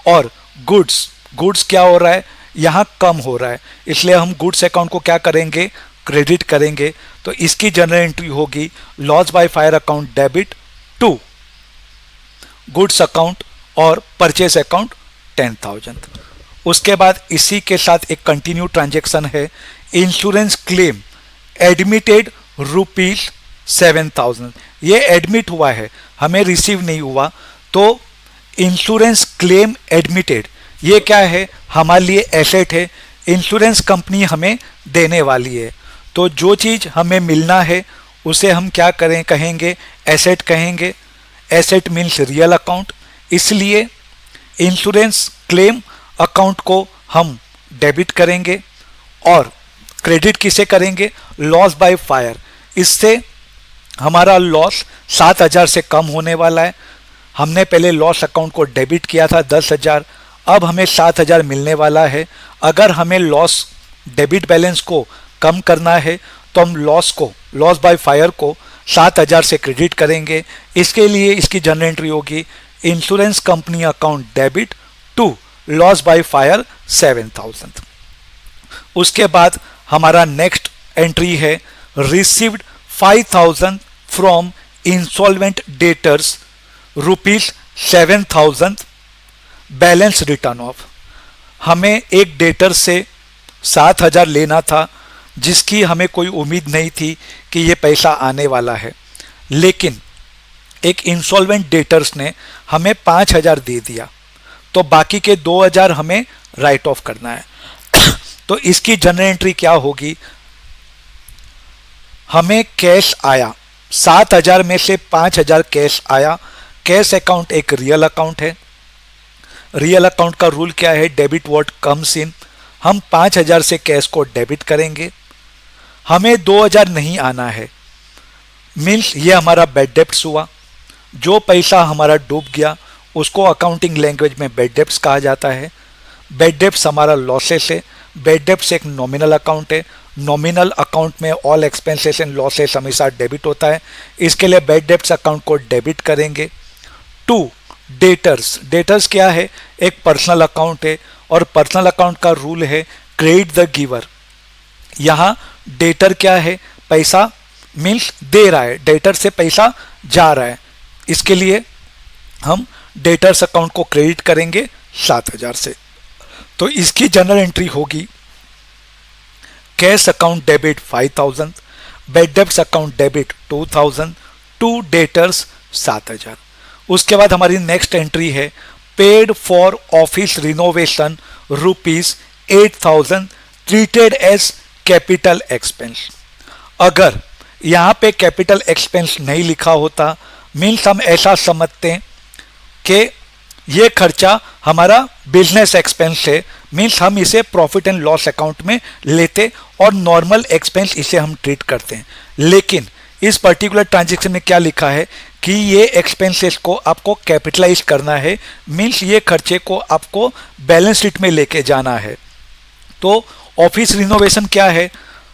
और गुड्स क्या हो रहा है, यहाँ कम हो रहा है, इसलिए हम गुड्स अकाउंट को क्या करेंगे, क्रेडिट करेंगे। तो इसकी जनरल एंट्री होगी loss by fire account debit to goods account और परचेस अकाउंट 10,000। उसके बाद इसी के साथ एक कंटिन्यू ट्रांजैक्शन है इंश्योरेंस क्लेम एडमिटेड ₹7,000। ये एडमिट हुआ है, हमें रिसीव नहीं हुआ। तो इंश्योरेंस क्लेम एडमिटेड ये क्या है, हमारे लिए एसेट है, इंश्योरेंस कंपनी हमें देने वाली है। तो जो चीज हमें मिलना है उसे हम क्या कहेंगे, एसेट कहेंगे। एसेट मीन्स रियल अकाउंट, इसलिए इंश्योरेंस क्लेम अकाउंट को हम डेबिट करेंगे और क्रेडिट किसे करेंगे, लॉस बाय फायर। इससे हमारा लॉस 7,000 से कम होने वाला है। हमने पहले लॉस अकाउंट को डेबिट किया था 10,000, अब हमें 7,000 मिलने वाला है। अगर हमें लॉस डेबिट बैलेंस को कम करना है तो हम लॉस बाय फायर को 7,000 से क्रेडिट करेंगे। इसके लिए इसकी जनरल एंट्री होगी insurance company account debit to loss by fire 7,000। उसके बाद हमारा नेक्स्ट एंट्री है received 5,000 from insolvent debtors ₹7,000 balance written off. हमें एक डेटर से 7,000 लेना था जिसकी हमें कोई उम्मीद नहीं थी कि ये पैसा आने वाला है, लेकिन एक इंसॉल्वेंट डेटर्स ने हमें 5,000 दे दिया, तो बाकी के 2,000 हमें राइट ऑफ करना है। तो इसकी जनरल एंट्री क्या होगी, हमें कैश आया 7,000 में से 5,000 कैश आया। कैश अकाउंट एक रियल अकाउंट है। रियल अकाउंट का रूल क्या है, डेबिट व्हाट कम्स इन। हम 5,000 से कैश को डेबिट करेंगे। हमें 2,000 नहीं आना है, मीन्स ये हमारा बैड डेब्ट्स हुआ। जो पैसा हमारा डूब गया उसको अकाउंटिंग लैंग्वेज में बैड डेब्ट्स कहा जाता है। बैड डेब्ट्स हमारा लॉसेस है। बैड डेब्ट्स एक नॉमिनल अकाउंट है। नॉमिनल अकाउंट में ऑल एक्सपेंसेस एंड लॉसेस हमेशा डेबिट होता है, इसके लिए बैड डेब्ट्स अकाउंट को डेबिट करेंगे। 2 डेटर्स। डेटर्स क्या है, एक पर्सनल अकाउंट है और पर्सनल अकाउंट का रूल है क्रेडिट द गिवर। यहां डेटर क्या है, पैसा मीन्स दे रहा है, डेटर से पैसा जा रहा है, इसके लिए हम डेटर्स अकाउंट को क्रेडिट करेंगे 7,000 से। तो इसकी जनरल एंट्री होगी cash account debit 5,000, bad debts account debit 2,000, 2 debtors 7,000। उसके बाद हमारी नेक्स्ट एंट्री है paid for office renovation ₹8,000 treated as capital expense. अगर यहां पे कैपिटल एक्सपेंस नहीं लिखा होता, मीन्स हम ऐसा समझते हैं कि ये खर्चा हमारा बिजनेस एक्सपेंस है, मीन्स हम इसे प्रॉफिट एंड लॉस अकाउंट में लेते और नॉर्मल एक्सपेंस इसे हम ट्रीट करते हैं। लेकिन इस पर्टिकुलर ट्रांजैक्शन में क्या लिखा है कि ये एक्सपेंसेस को आपको कैपिटलाइज करना है, मीन्स ये खर्चे को आपको बैलेंस शीट में लेके जाना है। तो ऑफिस रिनोवेशन क्या है,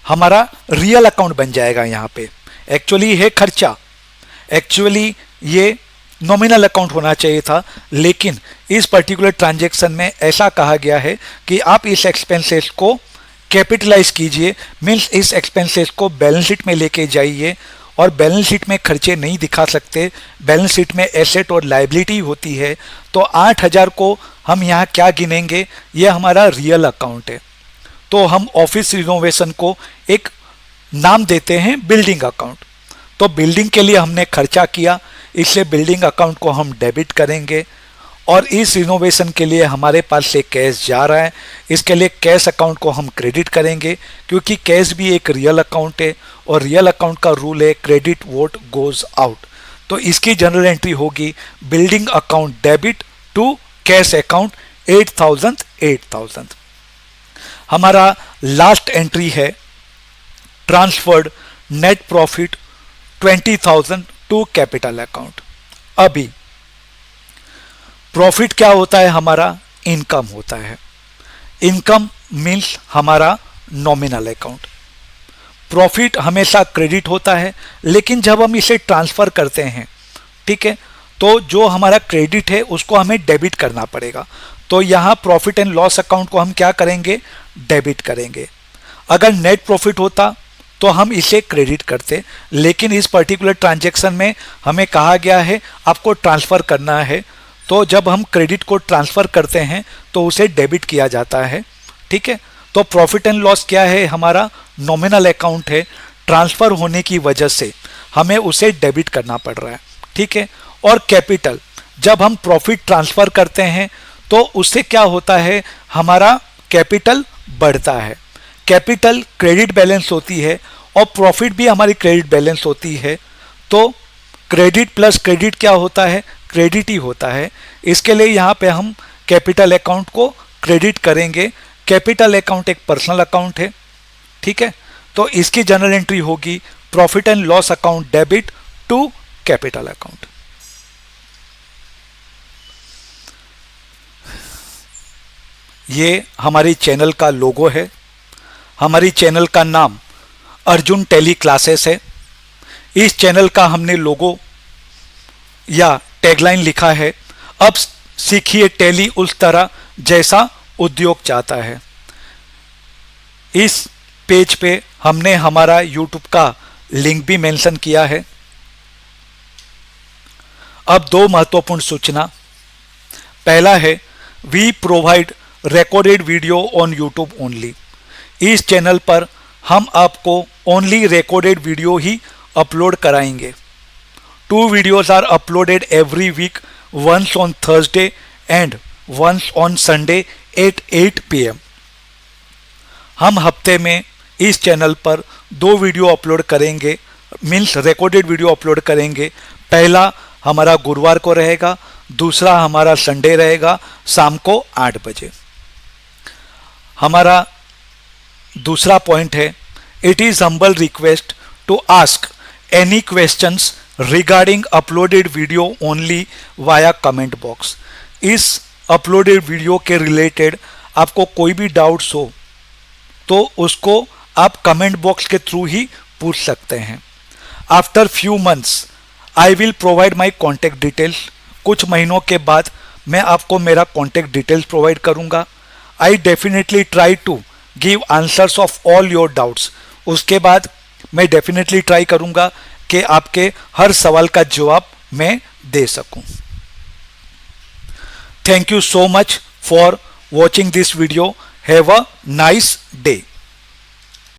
हमारा रियल अकाउंट बन जाएगा। यहाँ पे एक्चुअली है खर्चा, एक्चुअली ये नॉमिनल अकाउंट होना चाहिए था, लेकिन इस पर्टिकुलर ट्रांजैक्शन में ऐसा कहा गया है कि आप इस एक्सपेंसेस को कैपिटलाइज कीजिए, मीन्स इस एक्सपेंसेस को बैलेंस शीट में लेके जाइए। और बैलेंस शीट में खर्चे नहीं दिखा सकते, बैलेंस शीट में एसेट और लायबिलिटी होती है। तो 8,000 को हम यहाँ क्या गिनेंगे, ये हमारा रियल अकाउंट है। तो हम ऑफिस रिनोवेशन को एक नाम देते हैं बिल्डिंग अकाउंट। तो बिल्डिंग के लिए हमने खर्चा किया, इसलिए बिल्डिंग अकाउंट को हम डेबिट करेंगे। और इस रिनोवेशन के लिए हमारे पास से कैश जा रहा है, इसके लिए कैश अकाउंट को हम क्रेडिट करेंगे, क्योंकि कैश भी एक रियल अकाउंट है और रियल अकाउंट का रूल है क्रेडिट व्हाट गोज आउट। तो इसकी जनरल एंट्री होगी building account debit to cash account 8,000। हमारा लास्ट एंट्री है transferred net profit 20,000 to capital account. अभी प्रॉफिट क्या होता है, हमारा इनकम होता है। इनकम मीन्स हमारा नॉमिनल अकाउंट। प्रॉफिट हमेशा क्रेडिट होता है, लेकिन जब हम इसे ट्रांसफर करते हैं, ठीक है, तो जो हमारा क्रेडिट है उसको हमें डेबिट करना पड़ेगा। तो यहां प्रॉफिट एंड लॉस अकाउंट को हम क्या करेंगे, डेबिट करेंगे। अगर नेट प्रॉफिट होता तो हम इसे क्रेडिट करते, लेकिन इस पर्टिकुलर ट्रांजैक्शन में हमें कहा गया है आपको ट्रांसफर करना है, तो जब हम क्रेडिट को ट्रांसफर करते हैं तो उसे डेबिट किया जाता है। ठीक है, तो प्रॉफिट एंड लॉस क्या है, हमारा नॉमिनल अकाउंट है, ट्रांसफर होने की वजह से हमें उसे डेबिट करना पड़ रहा है। ठीक है, और कैपिटल, जब हम प्रॉफिट ट्रांसफर करते हैं तो उससे क्या होता है, हमारा कैपिटल बढ़ता है। कैपिटल क्रेडिट बैलेंस होती है और प्रॉफिट भी हमारी क्रेडिट बैलेंस होती है। तो क्रेडिट प्लस क्रेडिट क्या होता है, क्रेडिट ही होता है। इसके लिए यहाँ पे हम कैपिटल अकाउंट को क्रेडिट करेंगे। कैपिटल अकाउंट एक पर्सनल अकाउंट है। ठीक है, तो इसकी जनरल एंट्री होगी profit and loss account debit to capital account. ये हमारी चैनल का लोगो है। हमारी चैनल का नाम अर्जुन टेली क्लासेस है। इस चैनल का हमने लोगो या टैगलाइन लिखा है, अब सीखिए टेली उस तरह जैसा उद्योग चाहता है। इस पेज पे हमने हमारा यूट्यूब का लिंक भी मेंशन किया है। अब 2 महत्वपूर्ण सूचना। पहला है we provide recorded video on YouTube only. इस चैनल पर हम आपको ओनली रिकॉर्डेड वीडियो ही अपलोड कराएंगे। 2 videos are uploaded every week, once on Thursday and once on Sunday at 8 PM. हम हफ्ते में इस चैनल पर 2 वीडियो अपलोड करेंगे, मीन्स रिकॉर्डेड वीडियो अपलोड करेंगे। पहला हमारा गुरुवार को रहेगा, दूसरा हमारा संडे रहेगा शाम को 8 बजे। हमारा दूसरा पॉइंट है, it is humble request to ask any questions regarding uploaded video only via comment box. इस अपलोडेड वीडियो के रिलेटेड आपको कोई भी डाउट्स हो तो उसको आप कमेंट बॉक्स के थ्रू ही पूछ सकते हैं। After few months I will provide my contact details. कुछ महीनों के बाद मैं आपको मेरा कॉन्टेक्ट डिटेल्स प्रोवाइड करूंगा। I definitely try to give answers of all your doubts. उसके बाद मैं डेफिनेटली ट्राई करूंगा कि आपके हर सवाल का जवाब मैं दे सकूं। Thank you so much for watching this video. Have a nice day.